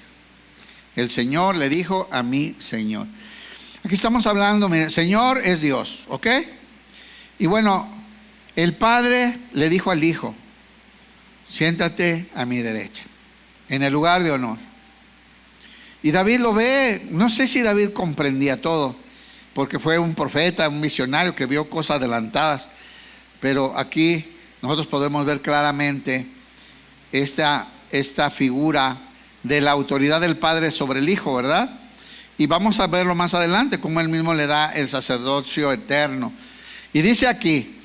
El Señor le dijo a mi Señor. Aquí estamos hablando, mire, Señor es Dios, ¿ok? Y bueno, el Padre le dijo al Hijo: siéntate a mi derecha, en el lugar de honor. Y David lo ve. No sé si David comprendía todo, porque fue un profeta, un visionario que vio cosas adelantadas, pero aquí nosotros podemos ver claramente esta figura de la autoridad del Padre sobre el Hijo, ¿verdad? Y vamos a verlo más adelante, cómo él mismo le da el sacerdocio eterno. Y dice aquí,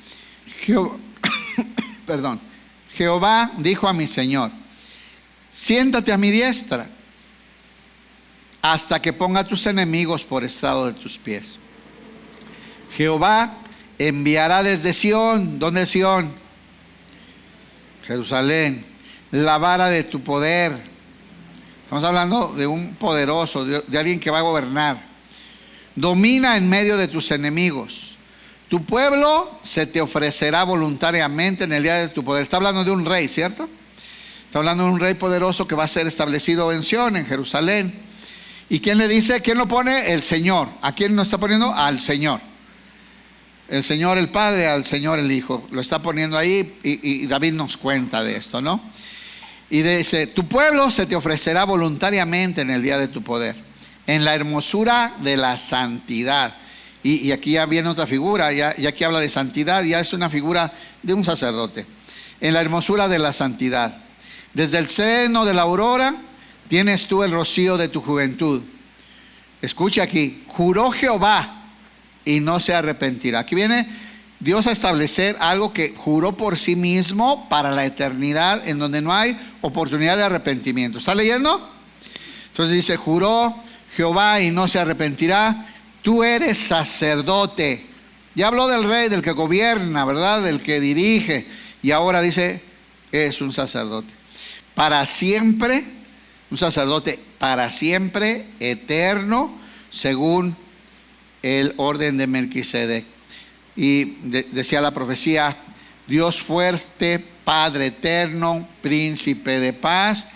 Jehová dijo a mi Señor: siéntate a mi diestra, hasta que ponga a tus enemigos por estrado de tus pies. Jehová enviará desde Sión. ¿Dónde es Sión? Jerusalén. La vara de tu poder. Estamos hablando de un poderoso, de alguien que va a gobernar. Domina en medio de tus enemigos. Tu pueblo se te ofrecerá voluntariamente en el día de tu poder. Está hablando de un rey, ¿cierto? Está hablando de un rey poderoso que va a ser establecido en Sión, en Jerusalén. ¿Y quién le dice? ¿Quién lo pone? El Señor. ¿A quién nos está poniendo? Al Señor. El Señor el Padre al Señor el Hijo. Lo está poniendo ahí y David nos cuenta de esto, ¿no? Y dice, tu pueblo se te ofrecerá voluntariamente en el día de tu poder, en la hermosura de la santidad. Y aquí ya viene otra figura, ya aquí habla de santidad, ya es una figura de un sacerdote. En la hermosura de la santidad. Desde el seno de la aurora tienes tú el rocío de tu juventud. Escucha aquí, juró Jehová y no se arrepentirá. Aquí viene Dios a establecer algo que juró por sí mismo para la eternidad, en donde no hay oportunidad de arrepentimiento. ¿Está leyendo? Entonces dice, juró Jehová y no se arrepentirá. Tú eres sacerdote. Ya habló del rey, del que gobierna, ¿verdad? Del que dirige. Y ahora dice, es un sacerdote. Para siempre, un sacerdote para siempre, eterno, según el orden de Melquisedec. Y decía la profecía, Dios fuerte, Padre eterno, príncipe de paz,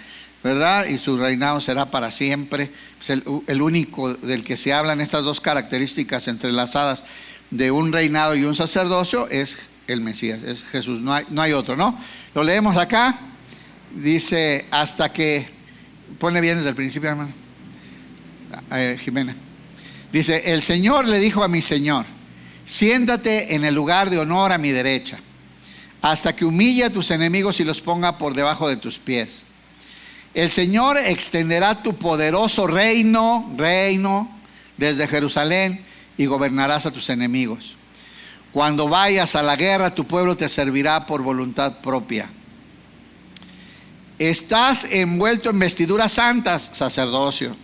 ¿verdad? Y su reinado será para siempre. Es el único del que se hablan estas dos características entrelazadas de un reinado y un sacerdocio es el Mesías, es Jesús, no hay otro, ¿no? Lo leemos acá, dice hasta que, ponle bien desde el principio, hermano, Jimena. Dice, el Señor le dijo a mi Señor, siéntate en el lugar de honor a mi derecha, hasta que humille a tus enemigos y los ponga por debajo de tus pies. El Señor extenderá tu poderoso reino desde Jerusalén y gobernarás a tus enemigos. Cuando vayas a la guerra, tu pueblo te servirá por voluntad propia. Estás envuelto en vestiduras santas, sacerdocio.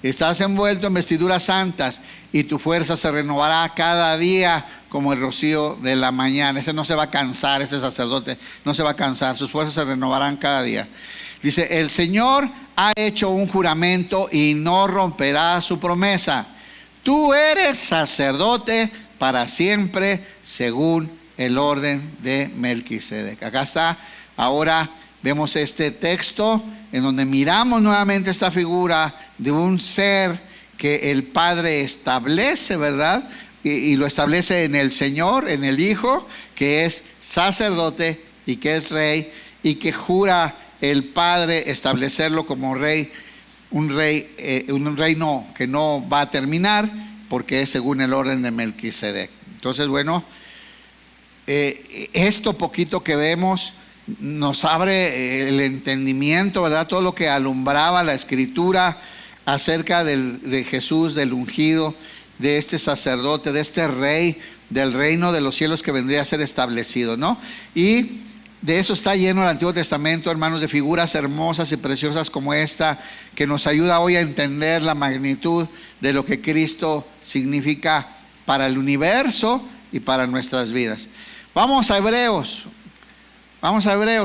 Estás envuelto en vestiduras santas y tu fuerza se renovará cada día como el rocío de la mañana. Ese no se va a cansar, ese sacerdote no se va a cansar, sus fuerzas se renovarán cada día. Dice, el Señor ha hecho un juramento y no romperá su promesa. Tú eres sacerdote para siempre según el orden de Melquisedec. Acá está, ahora vemos este texto en donde miramos nuevamente esta figura de un ser que el Padre establece, ¿verdad? Y lo establece en el Señor, en el Hijo, que es sacerdote y que es rey, y que jura el Padre establecerlo como rey, un reino que no va a terminar, porque es según el orden de Melquisedec. Entonces, bueno, esto poquito que vemos nos abre el entendimiento, ¿verdad? Todo lo que alumbraba la Escritura acerca de Jesús, del ungido, de este sacerdote, de este rey, del reino de los cielos que vendría a ser establecido, ¿no? Y de eso está lleno el Antiguo Testamento, hermanos, de figuras hermosas y preciosas como esta, que nos ayuda hoy a entender la magnitud de lo que Cristo significa para el universo y para nuestras vidas. Vamos a Hebreos,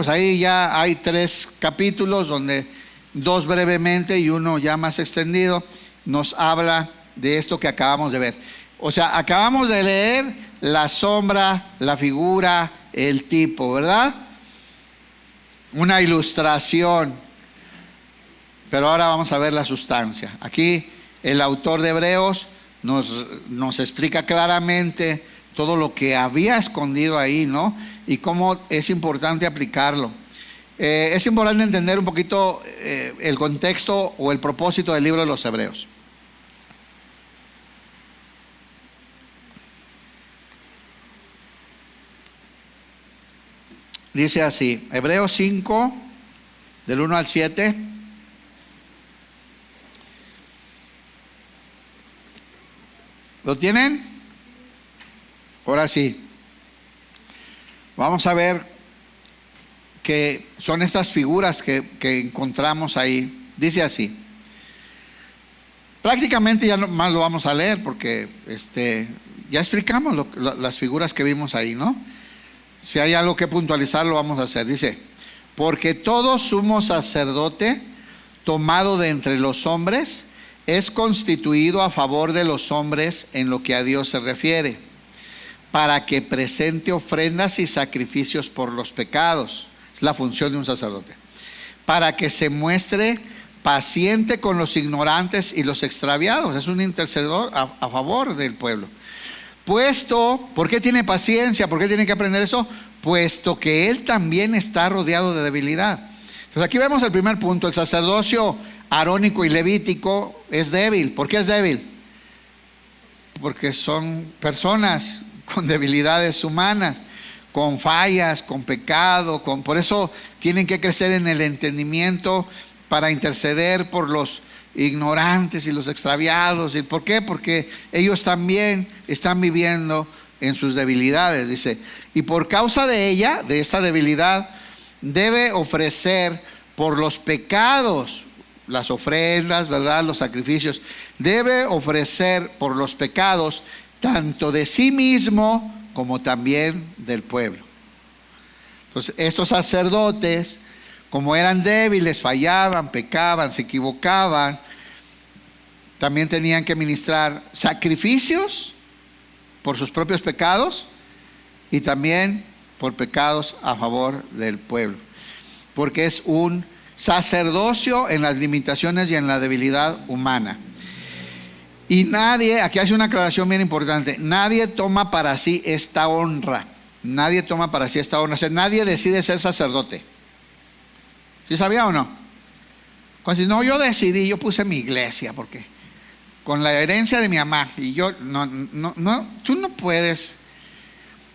ahí ya hay 3 capítulos, donde 2 brevemente y 1 ya más extendido, nos habla de esto que acabamos de ver. O sea, acabamos de leer la sombra, la figura, el tipo, ¿verdad? Una ilustración, pero ahora vamos a ver la sustancia. Aquí el autor de Hebreos nos explica claramente todo lo que había escondido ahí, ¿no? Y cómo es importante aplicarlo. Es importante entender un poquito el contexto o el propósito del libro de los Hebreos. Dice así, Hebreos 5, del 1 al 7. ¿Lo tienen? Ahora sí. Vamos a ver qué son estas figuras que encontramos ahí. Dice así. Prácticamente ya no más lo vamos a leer porque ya explicamos las figuras que vimos ahí, ¿no? Si hay algo que puntualizar, lo vamos a hacer. Dice, porque todo sumo sacerdote tomado de entre los hombres es constituido a favor de los hombres en lo que a Dios se refiere, para que presente ofrendas y sacrificios por los pecados. Es la función de un sacerdote. Para que se muestre paciente con los ignorantes y los extraviados. Es un intercedor a favor del pueblo. ¿por qué tiene paciencia? ¿Por qué tiene que aprender eso? Puesto que él también está rodeado de debilidad. Entonces aquí vemos el primer punto: el sacerdocio arónico y levítico es débil. ¿Por qué es débil? Porque son personas con debilidades humanas, con fallas, con pecado, por eso tienen que crecer en el entendimiento para interceder por los ignorantes y los extraviados. ¿Y por qué? Porque ellos también están viviendo en sus debilidades, dice. Y por causa de ella, de esa debilidad, debe ofrecer por los pecados, las ofrendas, ¿verdad?, los sacrificios. Debe ofrecer por los pecados tanto de sí mismo como también del pueblo. Entonces, estos sacerdotes, como eran débiles, fallaban, pecaban, se equivocaban, también tenían que ministrar sacrificios por sus propios pecados y también por pecados a favor del pueblo, porque es un sacerdocio en las limitaciones y en la debilidad humana. Y nadie, aquí hace una aclaración bien importante: nadie toma para sí esta honra. Nadie toma para sí esta honra. O sea, nadie decide ser sacerdote. ¿Sí sabía o no? Cuando dice, no, yo decidí, yo puse mi iglesia, porque con la herencia de mi mamá, y yo, no, tú no puedes.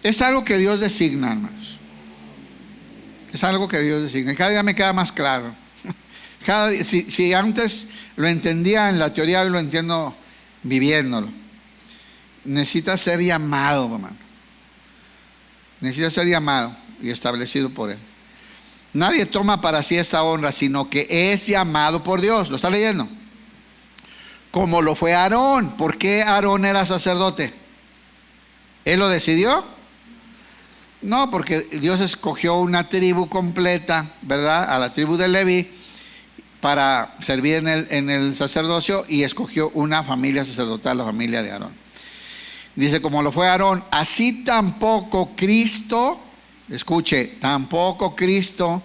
Es algo que Dios designa, hermanos. Es algo que Dios designa. Cada día me queda más claro. Si antes lo entendía en la teoría, hoy lo entiendo viviéndolo. Necesita ser llamado, hermano. Necesita ser llamado y establecido por Él. Nadie toma para sí esta honra, sino que es llamado por Dios. ¿Lo está leyendo? Como lo fue Aarón. ¿Por qué Aarón era sacerdote? ¿Él lo decidió? No, porque Dios escogió una tribu completa, ¿verdad?, a la tribu de Leví, para servir en el sacerdocio, y escogió una familia sacerdotal, la familia de Aarón. Dice, como lo fue Aarón, así tampoco Cristo, escuche, tampoco Cristo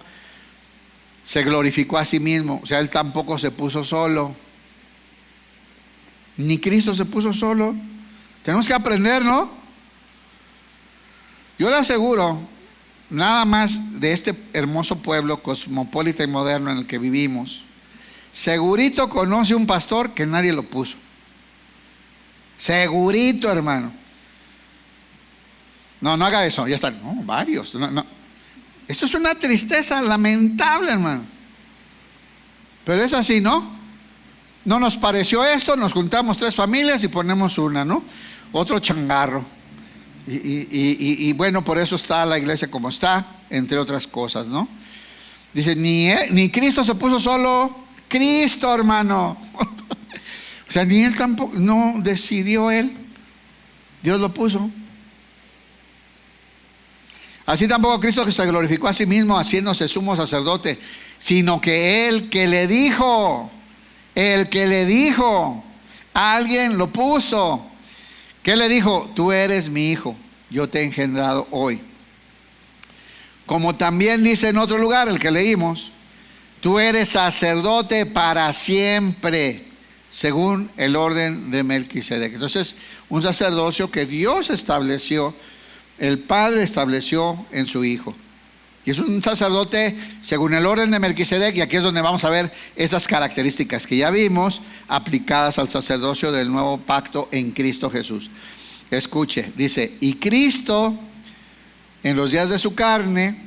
se glorificó a sí mismo. O sea, Él tampoco se puso solo. Ni Cristo se puso solo. Tenemos que aprender, ¿no? Yo le aseguro, nada más de este hermoso pueblo cosmopolita y moderno en el que vivimos, segurito conoce un pastor que nadie lo puso. Segurito, hermano. No haga eso, ya están. No, varios. No. Esto es una tristeza lamentable, hermano. Pero es así, ¿no? No nos pareció esto, nos juntamos 3 familias y ponemos una, ¿no? Otro changarro. Y bueno, por eso está la iglesia como está, entre otras cosas, ¿no? Dice, ni Cristo se puso solo. Cristo, hermano. O sea, ni Él tampoco, no decidió Él. Dios lo puso. Así tampoco Cristo, que se glorificó a sí mismo haciéndose sumo sacerdote, sino que el que le dijo, alguien lo puso. ¿Qué le dijo? Tú eres mi hijo, yo te he engendrado hoy. Como también dice en otro lugar, el que leímos, tú eres sacerdote para siempre, según el orden de Melquisedec. Entonces, un sacerdocio que Dios estableció, el Padre estableció en su Hijo. Y es un sacerdote según el orden de Melquisedec, y aquí es donde vamos a ver estas características que ya vimos aplicadas al sacerdocio del nuevo pacto en Cristo Jesús. Escuche, dice, y Cristo en los días de su carne,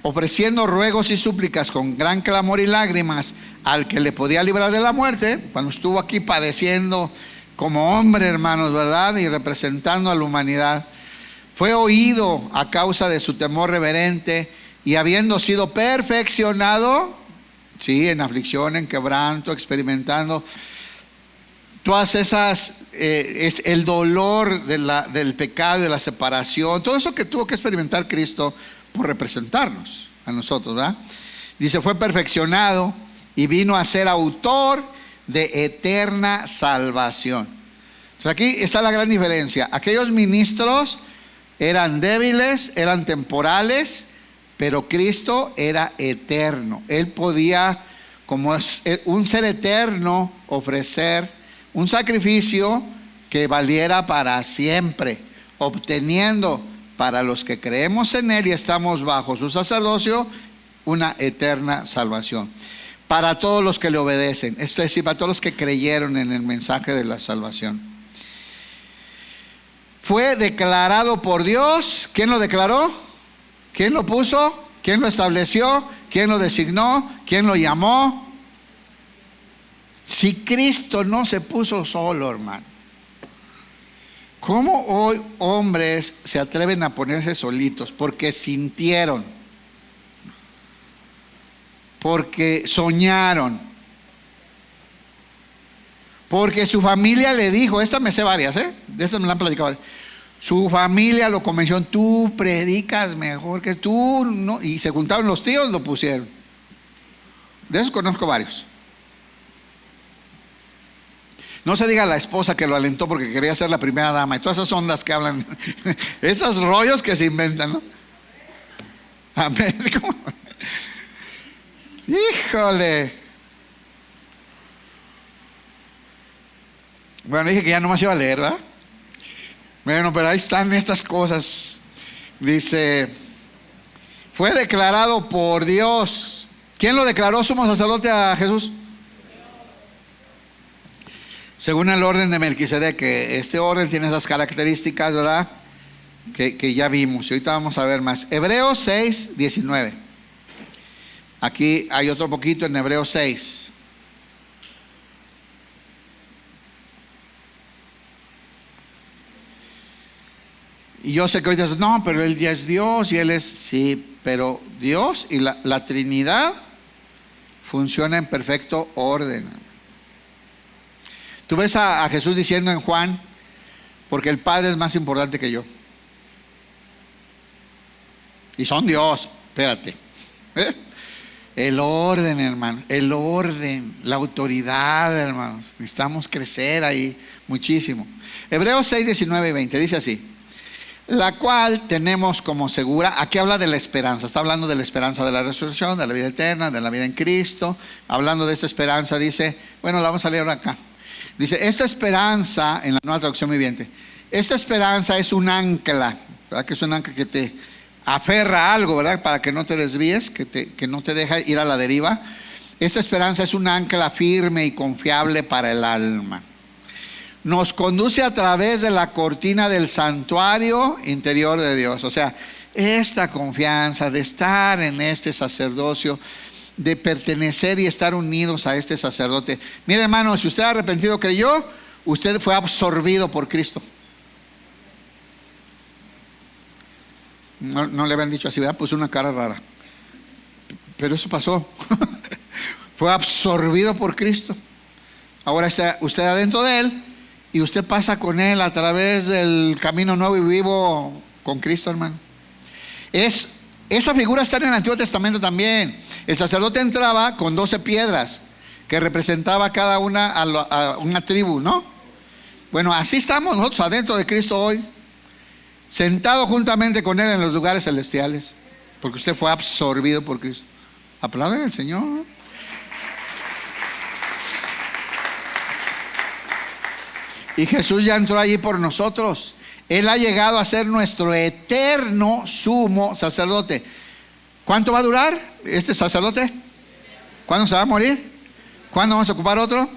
ofreciendo ruegos y súplicas con gran clamor y lágrimas al que le podía librar de la muerte, cuando estuvo aquí padeciendo como hombre, hermanos, ¿verdad?, y representando a la humanidad, fue oído a causa de su temor reverente, y habiendo sido perfeccionado, sí, en aflicción, en quebranto, experimentando todas esas, es el dolor del pecado, de la separación, todo eso que tuvo que experimentar Cristo por representarnos a nosotros, ¿verdad? Dice, fue perfeccionado y vino a ser autor de eterna salvación. Entonces aquí está la gran diferencia. Aquellos ministros eran débiles, eran temporales, pero Cristo era eterno. Él podía, como es un ser eterno, ofrecer un sacrificio que valiera para siempre, obteniendo para los que creemos en Él y estamos bajo su sacerdocio una eterna salvación. Para todos los que le obedecen, es decir, para todos los que creyeron en el mensaje de la salvación. Fue declarado por Dios. ¿Quién lo declaró? ¿Quién lo puso? ¿Quién lo estableció? ¿Quién lo designó? ¿Quién lo llamó? Si Cristo no se puso solo, hermano, ¿cómo hoy hombres se atreven a ponerse solitos? Porque sintieron, porque soñaron, porque su familia le dijo, esta me sé varias, de estas me la han platicado. Su familia lo convenció, tú predicas mejor que tú, no, y se juntaron los tíos, lo pusieron. De esos conozco varios. No se diga a la esposa que lo alentó porque quería ser la primera dama y todas esas ondas que hablan, esos rollos que se inventan, ¿no? Amén. Híjole. Bueno, dije que ya no más iba a leer, ¿verdad? Bueno, pero ahí están estas cosas. Dice, fue declarado por Dios. ¿Quién lo declaró sumo sacerdote a Jesús? Según el orden de Melquisedec, que este orden tiene esas características, ¿verdad? Que ya vimos. Y ahorita vamos a ver más. Hebreos 6, 19. Aquí hay otro poquito en Hebreos 6. Y yo sé que ahorita dicen, no, pero Él ya es Dios y Él es, sí, pero Dios y la Trinidad funciona en perfecto orden. Tú ves a Jesús diciendo en Juan, porque el Padre es más importante que yo. Y son Dios, espérate. El orden, hermano, el orden, la autoridad, hermanos. Necesitamos crecer ahí muchísimo. Hebreos 6, 19 y 20 dice así. La cual tenemos como segura, aquí habla de la esperanza, está hablando de la esperanza de la resurrección, de la vida eterna, de la vida en Cristo. Hablando de esta esperanza dice, bueno, la vamos a leer acá. Dice, esta esperanza, en la Nueva Traducción Viviente, esta esperanza es un ancla, ¿verdad? Que es un ancla que te aferra a algo, ¿verdad? Para que no te desvíes, que no te deja ir a la deriva. Esta esperanza es un ancla firme y confiable para el alma. Nos conduce a través de la cortina del santuario interior de Dios. O sea, esta confianza de estar en este sacerdocio, de pertenecer y estar unidos a este sacerdote. Mire, hermano, si usted arrepentido creyó, usted fue absorbido por Cristo. No le habían dicho así, ¿verdad? Puso una cara rara. Pero eso pasó. Fue absorbido por Cristo. Ahora está usted adentro de Él y usted pasa con Él a través del camino nuevo y vivo con Cristo, hermano. Esa figura está en el Antiguo Testamento también. El sacerdote entraba con 12 piedras que representaba cada una a una tribu, ¿no? Bueno, así estamos nosotros adentro de Cristo hoy, sentado juntamente con Él en los lugares celestiales, porque usted fue absorbido por Cristo. Aplauden al Señor. Y Jesús ya entró allí por nosotros. Él ha llegado a ser nuestro eterno sumo sacerdote. ¿Cuánto va a durar este sacerdote? ¿Cuándo se va a morir? ¿Cuándo vamos a ocupar otro?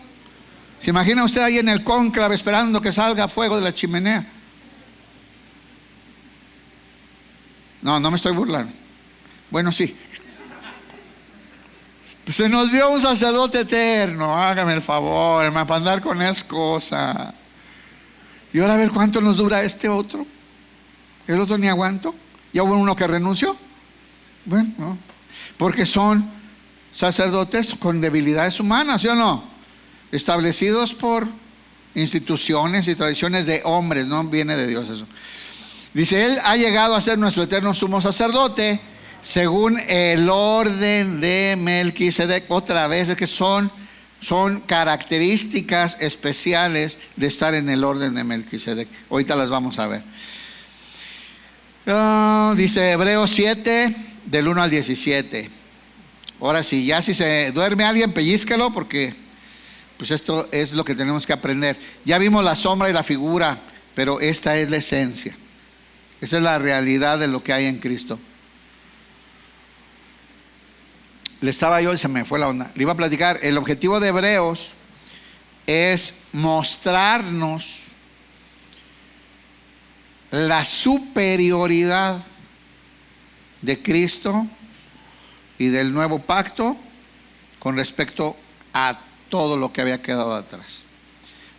¿Se imagina usted ahí en el cónclave esperando que salga fuego de la chimenea? No me estoy burlando. Bueno, sí. Se nos dio un sacerdote eterno. Hágame el favor, hermano, para andar con esas cosas. Y ahora a ver cuánto nos dura este otro. El otro ni aguanto. Ya hubo uno que renunció. Bueno, no. Porque son sacerdotes con debilidades humanas, ¿sí o no? Establecidos por instituciones y tradiciones de hombres, no viene de Dios eso. Dice, Él ha llegado a ser nuestro eterno sumo sacerdote según el orden de Melquisedec. Otra vez, es que son características especiales de estar en el orden de Melquisedec. Ahorita las vamos a ver. Dice Hebreos 7, del 1 al 17. Ahora sí, ya si se duerme alguien, pellízquelo porque Pues esto es lo que tenemos que aprender. Ya vimos la sombra y la figura, pero esta es la esencia. Esa es la realidad de lo que hay en Cristo. Le estaba yo y se me fue la onda. Le iba a platicar. El objetivo de Hebreos es mostrarnos la superioridad de Cristo y del nuevo pacto con respecto a todo lo que había quedado atrás.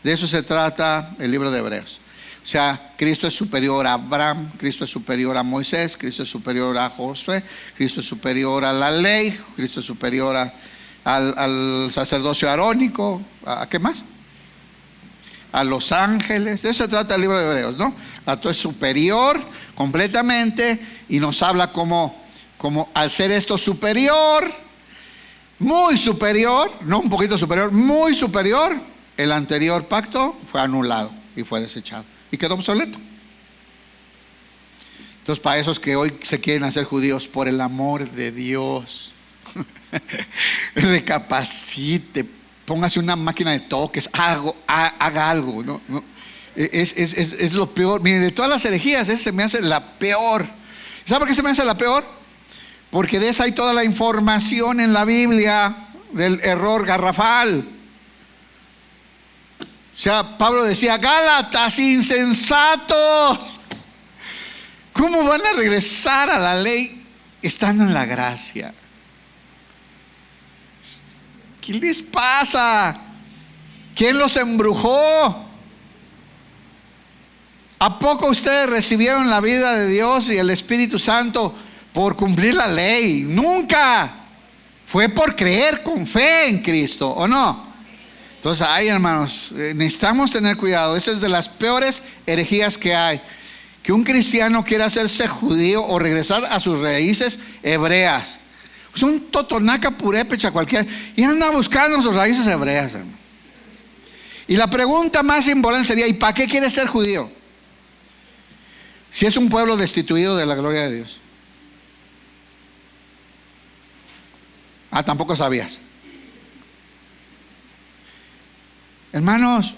De eso se trata el libro de Hebreos. O sea, Cristo es superior a Abraham, Cristo es superior a Moisés, Cristo es superior a Josué, Cristo es superior a la ley, Cristo es superior al sacerdocio arónico. ¿A qué más? A los ángeles. De eso se trata el libro de Hebreos, ¿no? A todo es superior completamente y nos habla como al ser esto superior, muy superior, no un poquito superior, muy superior, el anterior pacto fue anulado y fue desechado y quedó obsoleto. Entonces, para esos que hoy se quieren hacer judíos, por el amor de Dios, recapacite, póngase una máquina de toques, haga algo, ¿no? Es lo peor. Miren, de todas las herejías, esa se me hace la peor. ¿Sabe por qué se me hace la peor? Porque de esa hay toda la información en la Biblia del error garrafal. O sea, Pablo decía: Gálatas insensatos, ¿cómo van a regresar a la ley estando en la gracia? ¿Qué les pasa? ¿Quién los embrujó? ¿A poco ustedes recibieron la vida de Dios y el Espíritu Santo por cumplir la ley? Nunca. Fue por creer con fe en Cristo, ¿o no? Entonces, ay, hermanos, necesitamos tener cuidado. Esa es de las peores herejías que hay. Que un cristiano quiera hacerse judío o regresar a sus raíces hebreas. Es un totonaca purépecha cualquiera y anda buscando sus raíces hebreas, hermano. Y la pregunta más importante sería: ¿y para qué quiere ser judío? Si es un pueblo destituido de la gloria de Dios. Tampoco sabías. Hermanos,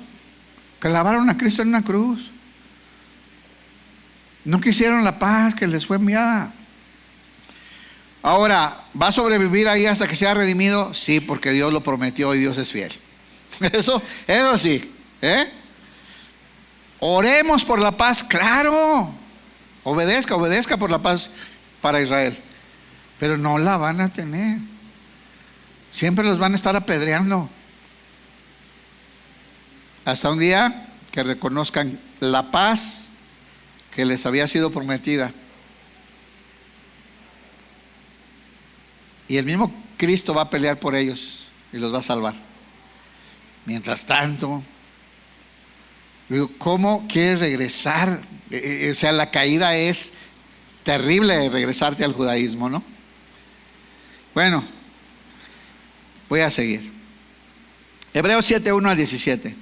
clavaron a Cristo en una cruz. No quisieron la paz que les fue enviada. Ahora, ¿va a sobrevivir ahí hasta que sea redimido? Sí, porque Dios lo prometió y Dios es fiel. Eso sí, Oremos por la paz, claro. Obedezca por la paz para Israel. Pero no la van a tener. Siempre los van a estar apedreando. Hasta un día que reconozcan la paz que les había sido prometida. Y el mismo Cristo va a pelear por ellos y los va a salvar. Mientras tanto, ¿cómo quieres regresar? O sea, la caída es terrible, regresarte al judaísmo, ¿no? Bueno, voy a seguir. Hebreos 7, 1 al 17.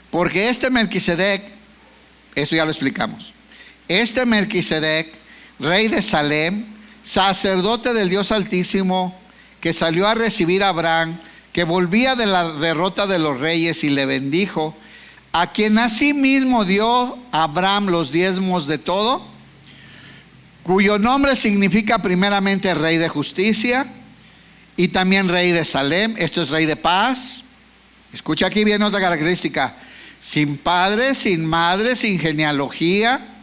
Porque este Melquisedec, esto ya lo explicamos, este Melquisedec, rey de Salem, sacerdote del Dios Altísimo, que salió a recibir a Abraham, que volvía de la derrota de los reyes y le bendijo, a quien asimismo dio a Abraham los diezmos de todo, cuyo nombre significa primeramente rey de justicia y también rey de Salem. Esto es rey de paz. Escucha aquí bien otra característica: sin padre, sin madre, sin genealogía.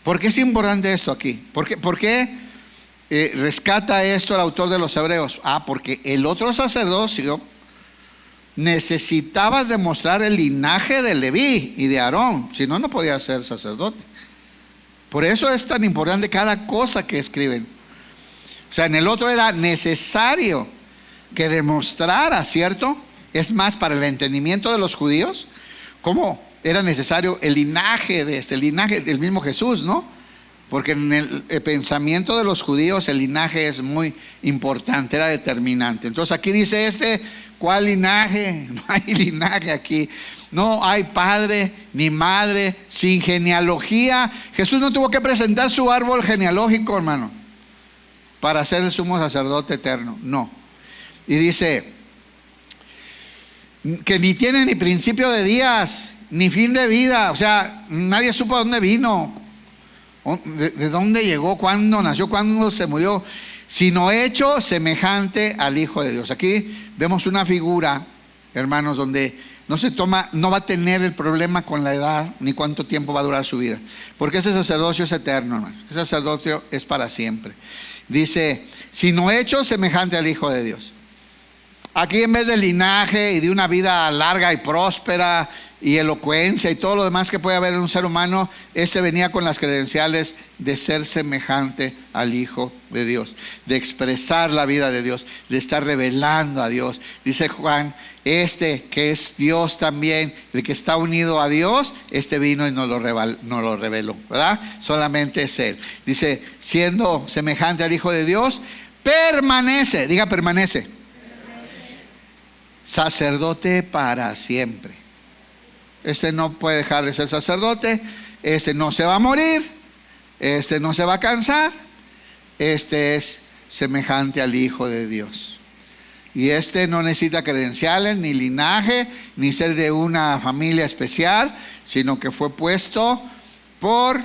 ¿Por qué es importante esto aquí? ¿Por qué rescata esto el autor de los Hebreos? Porque el otro sacerdocio necesitabas demostrar el linaje de Leví y de Aarón, si no, no podía ser sacerdote. Por eso es tan importante cada cosa que escriben. O sea, en el otro era necesario que demostrara, ¿cierto? Es más, para el entendimiento de los judíos, ¿cómo era necesario el linaje el linaje del mismo Jesús, ¿no? Porque en el pensamiento de los judíos el linaje es muy importante, era determinante. Entonces aquí dice ¿cuál linaje? No hay linaje aquí. No hay padre ni madre, sin genealogía. Jesús no tuvo que presentar su árbol genealógico, hermano, para ser el sumo sacerdote eterno. No. Y dice: que ni tiene ni principio de días, ni fin de vida. O sea, nadie supo de dónde vino, de dónde llegó, cuándo nació, cuándo se murió, sino hecho semejante al Hijo de Dios. Aquí vemos una figura, hermanos, donde no va a tener el problema con la edad ni cuánto tiempo va a durar su vida, porque ese sacerdocio es eterno, hermano. Ese sacerdocio es para siempre. Dice, sino hecho semejante al Hijo de Dios. Aquí, en vez de linaje y de una vida larga y próspera y elocuencia y todo lo demás que puede haber en un ser humano, venía con las credenciales de ser semejante al Hijo de Dios, de expresar la vida de Dios, de estar revelando a Dios. Dice Juan, que es Dios también, el que está unido a Dios, vino y nos lo reveló, ¿verdad? Solamente es Él. Dice, siendo semejante al Hijo de Dios, permanece, diga permanece. Sacerdote para siempre. No puede dejar de ser sacerdote. No se va a morir. No se va a cansar. Es semejante al Hijo de Dios. Y no necesita credenciales, ni linaje, ni ser de una familia especial, sino que fue puesto por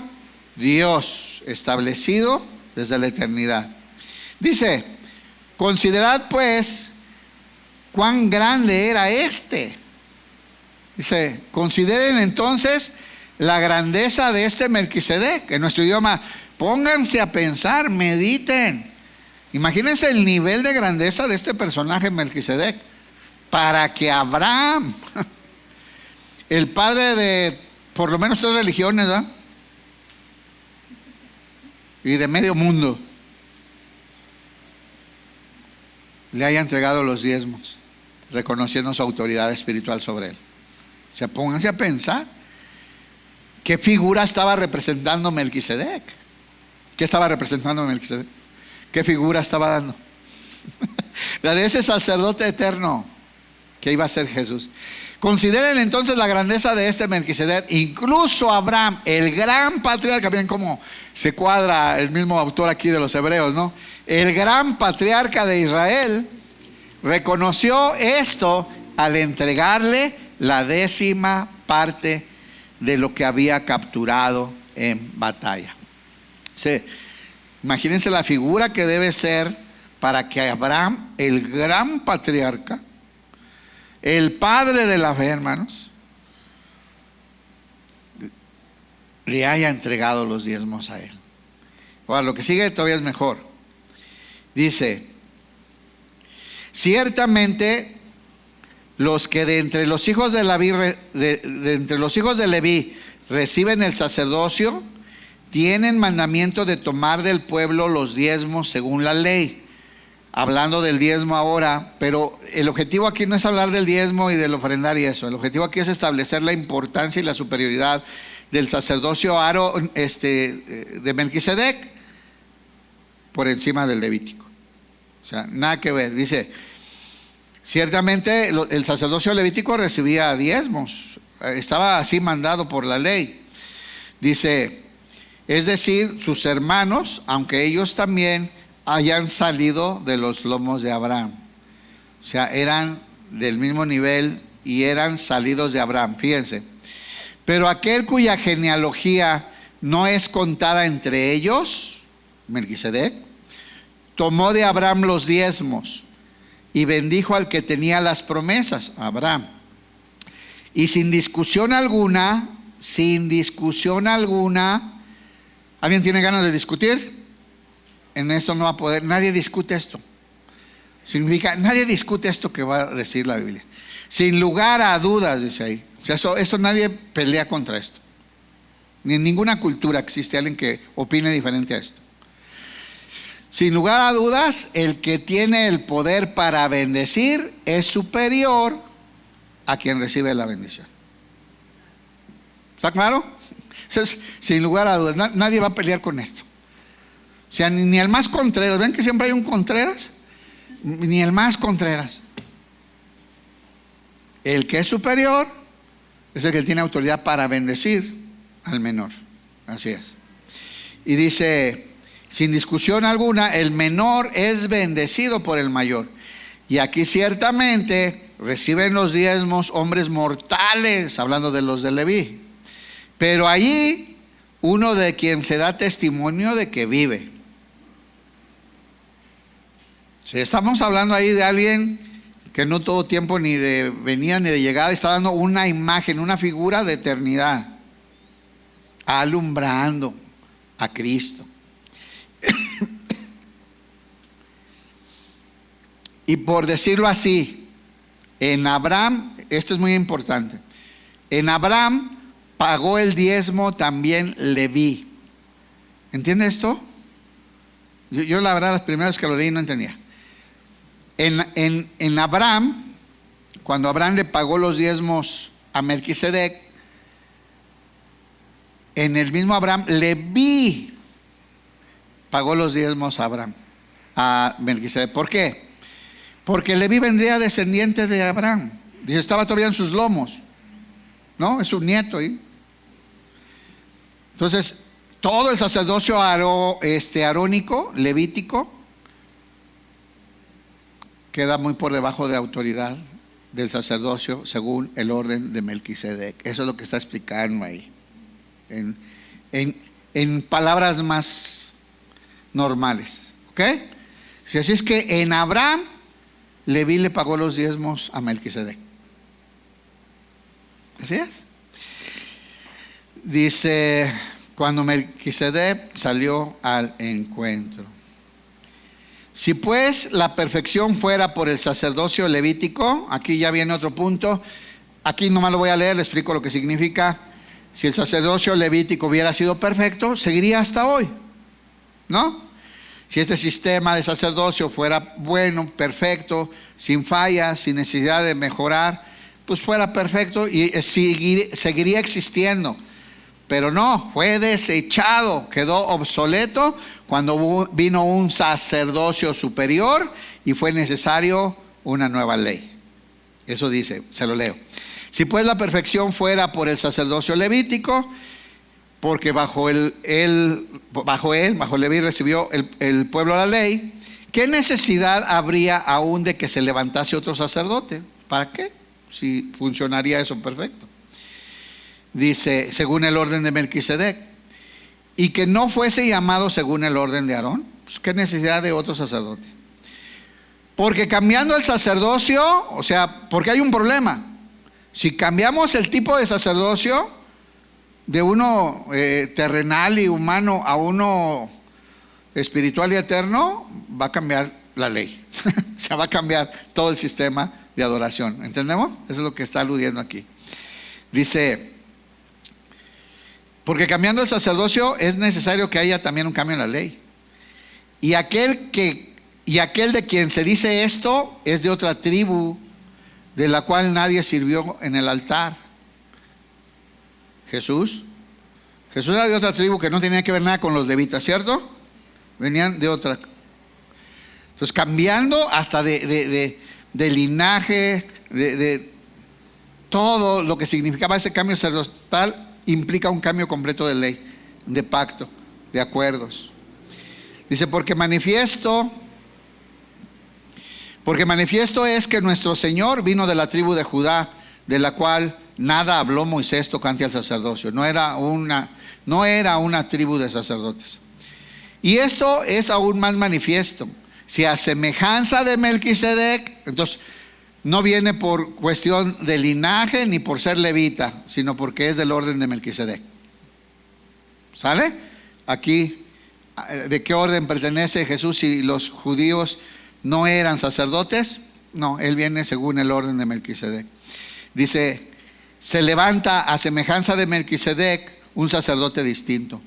Dios, establecido desde la eternidad. Dice, considerad pues cuán grande era Dice, consideren entonces la grandeza de Melquisedec. En nuestro idioma, pónganse a pensar, mediten. Imagínense el nivel de grandeza de este personaje Melquisedec. Para que Abraham, el padre de por lo menos 3 religiones, ¿verdad? Y de medio mundo, le haya entregado los diezmos, reconociendo su autoridad espiritual sobre él. O sea, pónganse a pensar qué figura estaba representando Melquisedec. ¿Qué estaba representando Melquisedec? ¿Qué figura estaba dando? La de ese sacerdote eterno que iba a ser Jesús. Consideren entonces la grandeza de Melquisedec. Incluso Abraham, el gran patriarca, miren cómo se cuadra el mismo autor aquí de los Hebreos, ¿no? El gran patriarca de Israel reconoció esto al entregarle la 10ª parte de lo que había capturado en batalla. Sí, imagínense la figura que debe ser para que Abraham, el gran patriarca, el padre de la fe, hermanos, le haya entregado los diezmos a él. Ahora, lo que sigue todavía es mejor. Dice, ciertamente los que de entre los hijos de Leví reciben el sacerdocio, tienen mandamiento de tomar del pueblo los diezmos según la ley. Hablando del diezmo ahora, pero el objetivo aquí no es hablar del diezmo y del ofrendar y eso. El objetivo aquí es establecer la importancia y la superioridad del sacerdocio Aarón, de Melquisedec por encima del Levítico. O sea, nada que ver. Dice, ciertamente el sacerdocio levítico recibía diezmos, estaba así mandado por la ley. Dice, es decir, sus hermanos, aunque ellos también hayan salido de los lomos de Abraham. O sea, eran del mismo nivel y eran salidos de Abraham. Fíjense. Pero aquel cuya genealogía no es contada entre ellos, Melquisedec, tomó de Abraham los diezmos y bendijo al que tenía las promesas, Abraham. Y sin discusión alguna, ¿alguien tiene ganas de discutir? En esto no va a poder, nadie discute esto. Significa, nadie discute esto que va a decir la Biblia. Sin lugar a dudas, dice ahí. O sea, eso nadie pelea contra esto. Ni en ninguna cultura existe alguien que opine diferente a esto. Sin lugar a dudas, el que tiene el poder para bendecir es superior a quien recibe la bendición. ¿Está claro? Entonces, sin lugar a dudas, nadie va a pelear con esto. O sea, ni el más Contreras. ¿Ven que siempre hay un Contreras? Ni el más Contreras. El que es superior es el que tiene autoridad para bendecir al menor. Así es. Y dice, sin discusión alguna, el menor es bendecido por el mayor. Y aquí ciertamente reciben los diezmos hombres mortales, hablando de los de Leví. Pero allí uno de quien se da testimonio de que vive. Si estamos hablando ahí de alguien que no tuvo tiempo ni de venida ni de llegada, está dando una imagen, una figura de eternidad, alumbrando a Cristo. Y por decirlo así, en Abraham, esto es muy importante, en Abraham pagó el diezmo también Leví. ¿Entiende esto? Yo la verdad las primeras que lo leí no entendía. En Abraham, cuando Abraham le pagó los diezmos a Melquisedec, en el mismo Abraham, Leví pagó los diezmos a Melquisedec. ¿Por qué? Porque Leví vendría descendiente de Abraham. Dice, estaba todavía en sus lomos, ¿no? Es su nieto ahí. Entonces, todo el sacerdocio arónico, levítico, queda muy por debajo de autoridad del sacerdocio según el orden de Melquisedec. Eso es lo que está explicando ahí, en palabras más normales, ¿ok? Así es que en Abraham, Leví le pagó los diezmos a Melquisedec. ¿Así es? Dice, cuando Melquisedec salió al encuentro. Si pues la perfección fuera por el sacerdocio levítico, aquí ya viene otro punto, aquí nomás lo voy a leer, le explico lo que significa. Si el sacerdocio levítico hubiera sido perfecto, seguiría hasta hoy, ¿no? Si este sistema de sacerdocio fuera bueno, perfecto, sin fallas, sin necesidad de mejorar, pues fuera perfecto y seguiría existiendo. Pero no, fue desechado, quedó obsoleto cuando vino un sacerdocio superior y fue necesario una nueva ley. Eso dice, se lo leo. Si pues la perfección fuera por el sacerdocio levítico, porque bajo Leví recibió el pueblo la ley, ¿qué necesidad habría aún de que se levantase otro sacerdote? ¿Para qué? Si funcionaría eso perfecto. Dice, según el orden de Melquisedec, y que no fuese llamado según el orden de Aarón, pues, ¿qué necesidad de otro sacerdote? Porque cambiando el sacerdocio, o sea, porque hay un problema. Si cambiamos el tipo de sacerdocio de uno terrenal y humano a uno espiritual y eterno, va a cambiar la ley. O sea, va a cambiar todo el sistema de adoración. ¿Entendemos? Eso es lo que está aludiendo aquí. Dice, porque cambiando el sacerdocio es necesario que haya también un cambio en la ley. Y aquel de quien se dice esto es de otra tribu, de la cual nadie sirvió en el altar. Jesús era de otra tribu que no tenía que ver nada con los levitas, ¿cierto? Venían de otra. Entonces, cambiando hasta de linaje, de todo lo que significaba ese cambio sacerdotal, implica un cambio completo de ley, de pacto, de acuerdos. Dice, porque manifiesto es que nuestro Señor vino de la tribu de Judá, de la cual nada habló Moisés tocante al sacerdocio. No era una tribu de sacerdotes. Y esto es aún más manifiesto. Si a semejanza de Melquisedec, entonces no viene por cuestión de linaje ni por ser levita, sino porque es del orden de Melquisedec. ¿Sale? Aquí, ¿de qué orden pertenece Jesús si los judíos no eran sacerdotes? No, él viene según el orden de Melquisedec. Dice, se levanta a semejanza de Melquisedec un sacerdote distinto,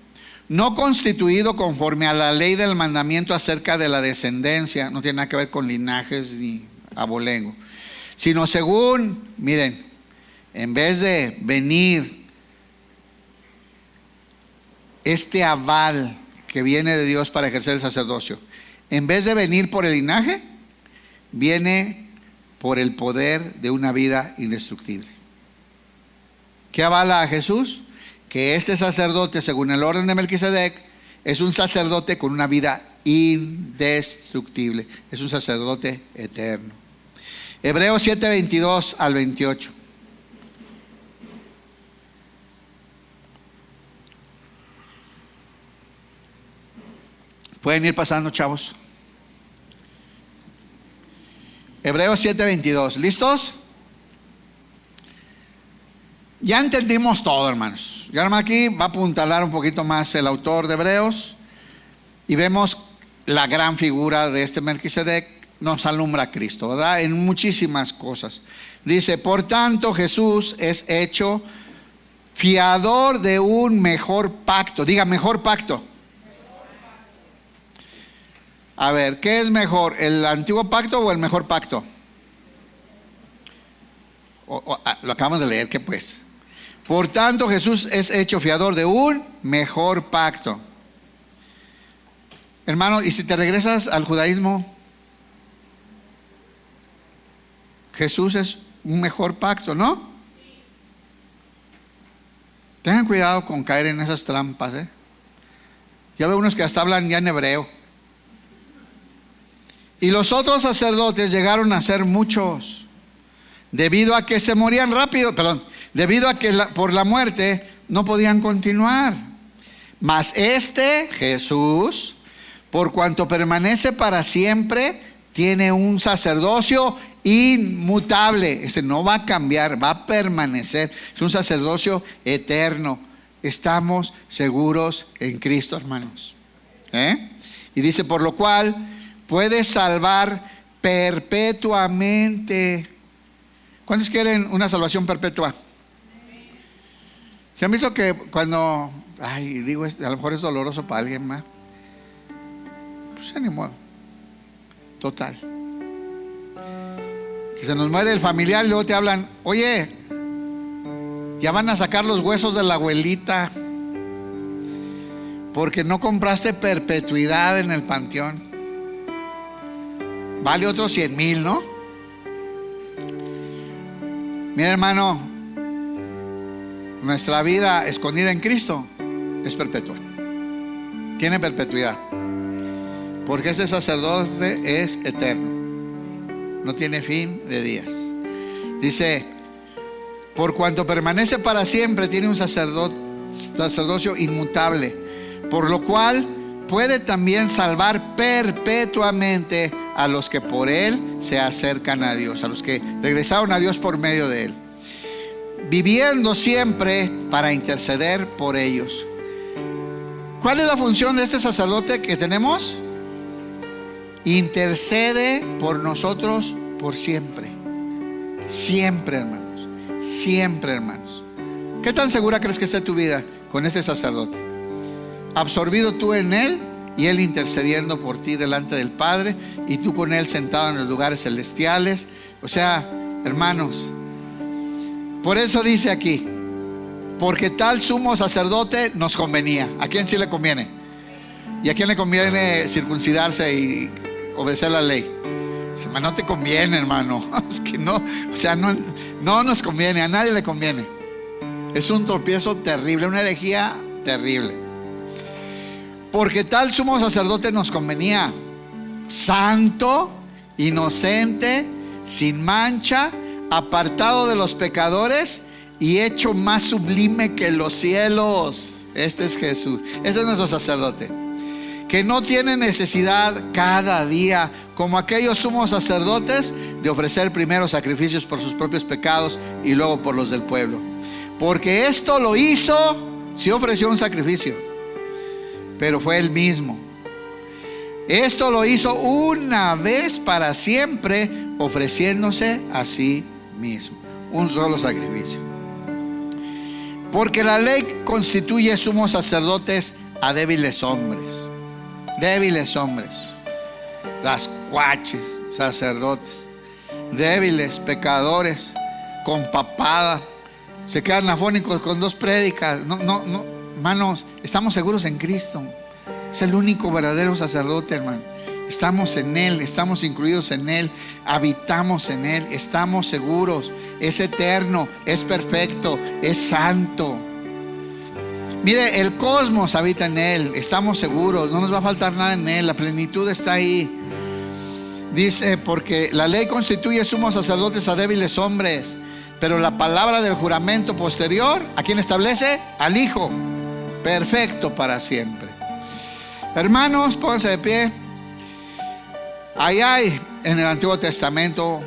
no constituido conforme a la ley del mandamiento acerca de la descendencia, no tiene nada que ver con linajes ni abolengo, sino según, miren, en vez de venir este aval que viene de Dios para ejercer el sacerdocio, en vez de venir por el linaje, viene por el poder de una vida indestructible. ¿Qué avala a Jesús? Que este sacerdote, según el orden de Melquisedec, es un sacerdote con una vida indestructible, es un sacerdote eterno. Hebreos 7, 22 al 28. Pueden ir pasando, chavos. Hebreos 7, 22. ¿Listos? Ya entendimos todo, hermanos. Y ahora aquí va a apuntalar un poquito más el autor de Hebreos. Y vemos la gran figura de este Melquisedec. Nos alumbra a Cristo, ¿verdad? En muchísimas cosas. Dice, por tanto Jesús es hecho fiador de un mejor pacto. Diga, mejor pacto. A ver, ¿qué es mejor? ¿El antiguo pacto o el mejor pacto? Lo acabamos de leer, ¿qué pues? Por tanto Jesús es hecho fiador de un mejor pacto. Hermano, y si te regresas al judaísmo, Jesús es un mejor pacto, ¿no? Tengan cuidado con caer en esas trampas, ¿eh? Ya veo unos que hasta hablan ya en hebreo. Y los otros sacerdotes llegaron a ser muchos, debido a que se morían rápido, debido a que por la muerte no podían continuar. Mas este Jesús, por cuanto permanece para siempre, tiene un sacerdocio inmutable. No va a cambiar, va a permanecer. Es un sacerdocio eterno. Estamos seguros en Cristo, hermanos. Y dice, por lo cual puede salvar perpetuamente. ¿Cuántos quieren una salvación perpetua? ¿Se han visto que cuando, a lo mejor es doloroso para alguien más? Pues ni modo. Total. Que se nos muere el familiar y luego te hablan, oye, ya van a sacar los huesos de la abuelita porque no compraste perpetuidad en el panteón. Vale otros 100,000, ¿no? Mira, hermano, nuestra vida escondida en Cristo es perpetua. Tiene perpetuidad. Porque ese sacerdote es eterno. No tiene fin de días. Dice, por cuanto permanece para siempre, tiene un sacerdocio inmutable, por lo cual puede también salvar perpetuamente a los que por él se acercan a Dios, a los que regresaron a Dios por medio de él, viviendo siempre para interceder por ellos. ¿Cuál es la función de este sacerdote que tenemos? Intercede por nosotros por siempre. Siempre, hermanos. Siempre, hermanos. ¿Qué tan segura crees que esté tu vida con este sacerdote? Absorbido tú en él y él intercediendo por ti delante del Padre, y tú con él sentado en los lugares celestiales. O sea, hermanos, por eso dice aquí, porque tal sumo sacerdote nos convenía. ¿A quién sí le conviene? ¿Y a quién le conviene circuncidarse y obedecer la ley? No te conviene, hermano. Es que no, o sea, no nos conviene, a nadie le conviene. Es un tropiezo terrible, una herejía terrible. Porque tal sumo sacerdote nos convenía, santo, inocente, sin mancha, apartado de los pecadores y hecho más sublime que los cielos. Este es Jesús, este es nuestro sacerdote, que no tiene necesidad cada día, como aquellos sumos sacerdotes, de ofrecer primero sacrificios por sus propios pecados y luego por los del pueblo. Porque esto lo hizo, sí ofreció un sacrificio, pero fue él mismo. Esto lo hizo una vez para siempre, ofreciéndose a sí mismo. Un solo sacrificio. Porque la ley constituye sumos sacerdotes a débiles hombres. Débiles hombres. Rascuaches, sacerdotes. Débiles, pecadores, con papada. Se quedan afónicos con 2 prédicas. No, hermanos, estamos seguros en Cristo. Es el único verdadero sacerdote, hermano. Estamos en Él, estamos incluidos en Él, habitamos en Él, estamos seguros. Es eterno, es perfecto, es santo. Mire, el cosmos habita en Él, estamos seguros, no nos va a faltar nada en Él, la plenitud está ahí. Dice, porque la ley constituye sumos sacerdotes a débiles hombres, pero la palabra del juramento posterior, ¿a quién establece? Al Hijo, perfecto para siempre. Hermanos, pónganse de pie. Ahí hay en el Antiguo Testamento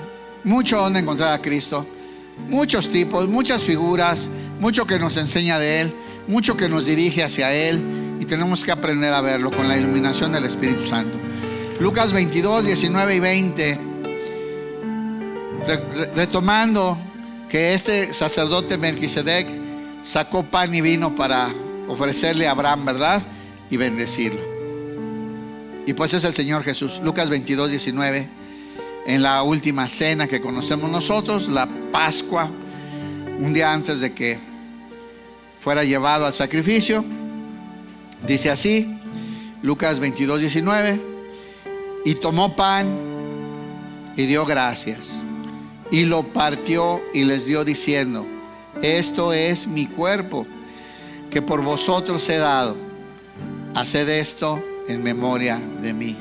mucho donde encontrar a Cristo, muchos tipos, muchas figuras, mucho que nos enseña de Él, mucho que nos dirige hacia Él, y tenemos que aprender a verlo con la iluminación del Espíritu Santo. Lucas 22, 19 y 20, retomando que este sacerdote Melquisedec sacó pan y vino para ofrecerle a Abraham, ¿verdad? Y bendecirlo. Y pues es el Señor Jesús. Lucas 22, 19, en la última cena que conocemos nosotros, la Pascua, un día antes de que fuera llevado al sacrificio, dice así, Lucas 22, 19, y tomó pan y dio gracias, y lo partió y les dio diciendo, esto es mi cuerpo, que por vosotros he dado, haced esto en memoria de mí.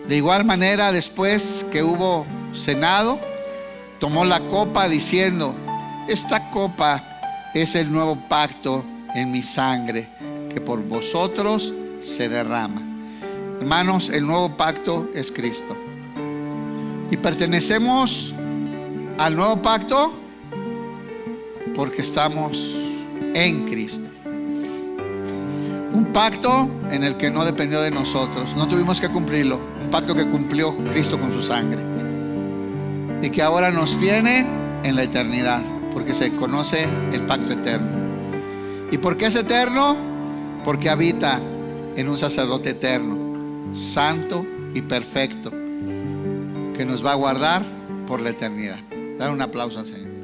De igual manera, después que hubo cenado, tomó la copa diciendo, esta copa es el nuevo pacto en mi sangre, que por vosotros se derrama. Hermanos, el nuevo pacto es Cristo. Y pertenecemos al nuevo pacto porque estamos en Cristo. Un pacto en el que no dependió de nosotros, no tuvimos que cumplirlo. Un pacto que cumplió Cristo con su sangre y que ahora nos tiene en la eternidad, porque se conoce el pacto eterno. ¿Y por qué es eterno? Porque habita en un sacerdote eterno, santo y perfecto, que nos va a guardar por la eternidad. Dar un aplauso al Señor.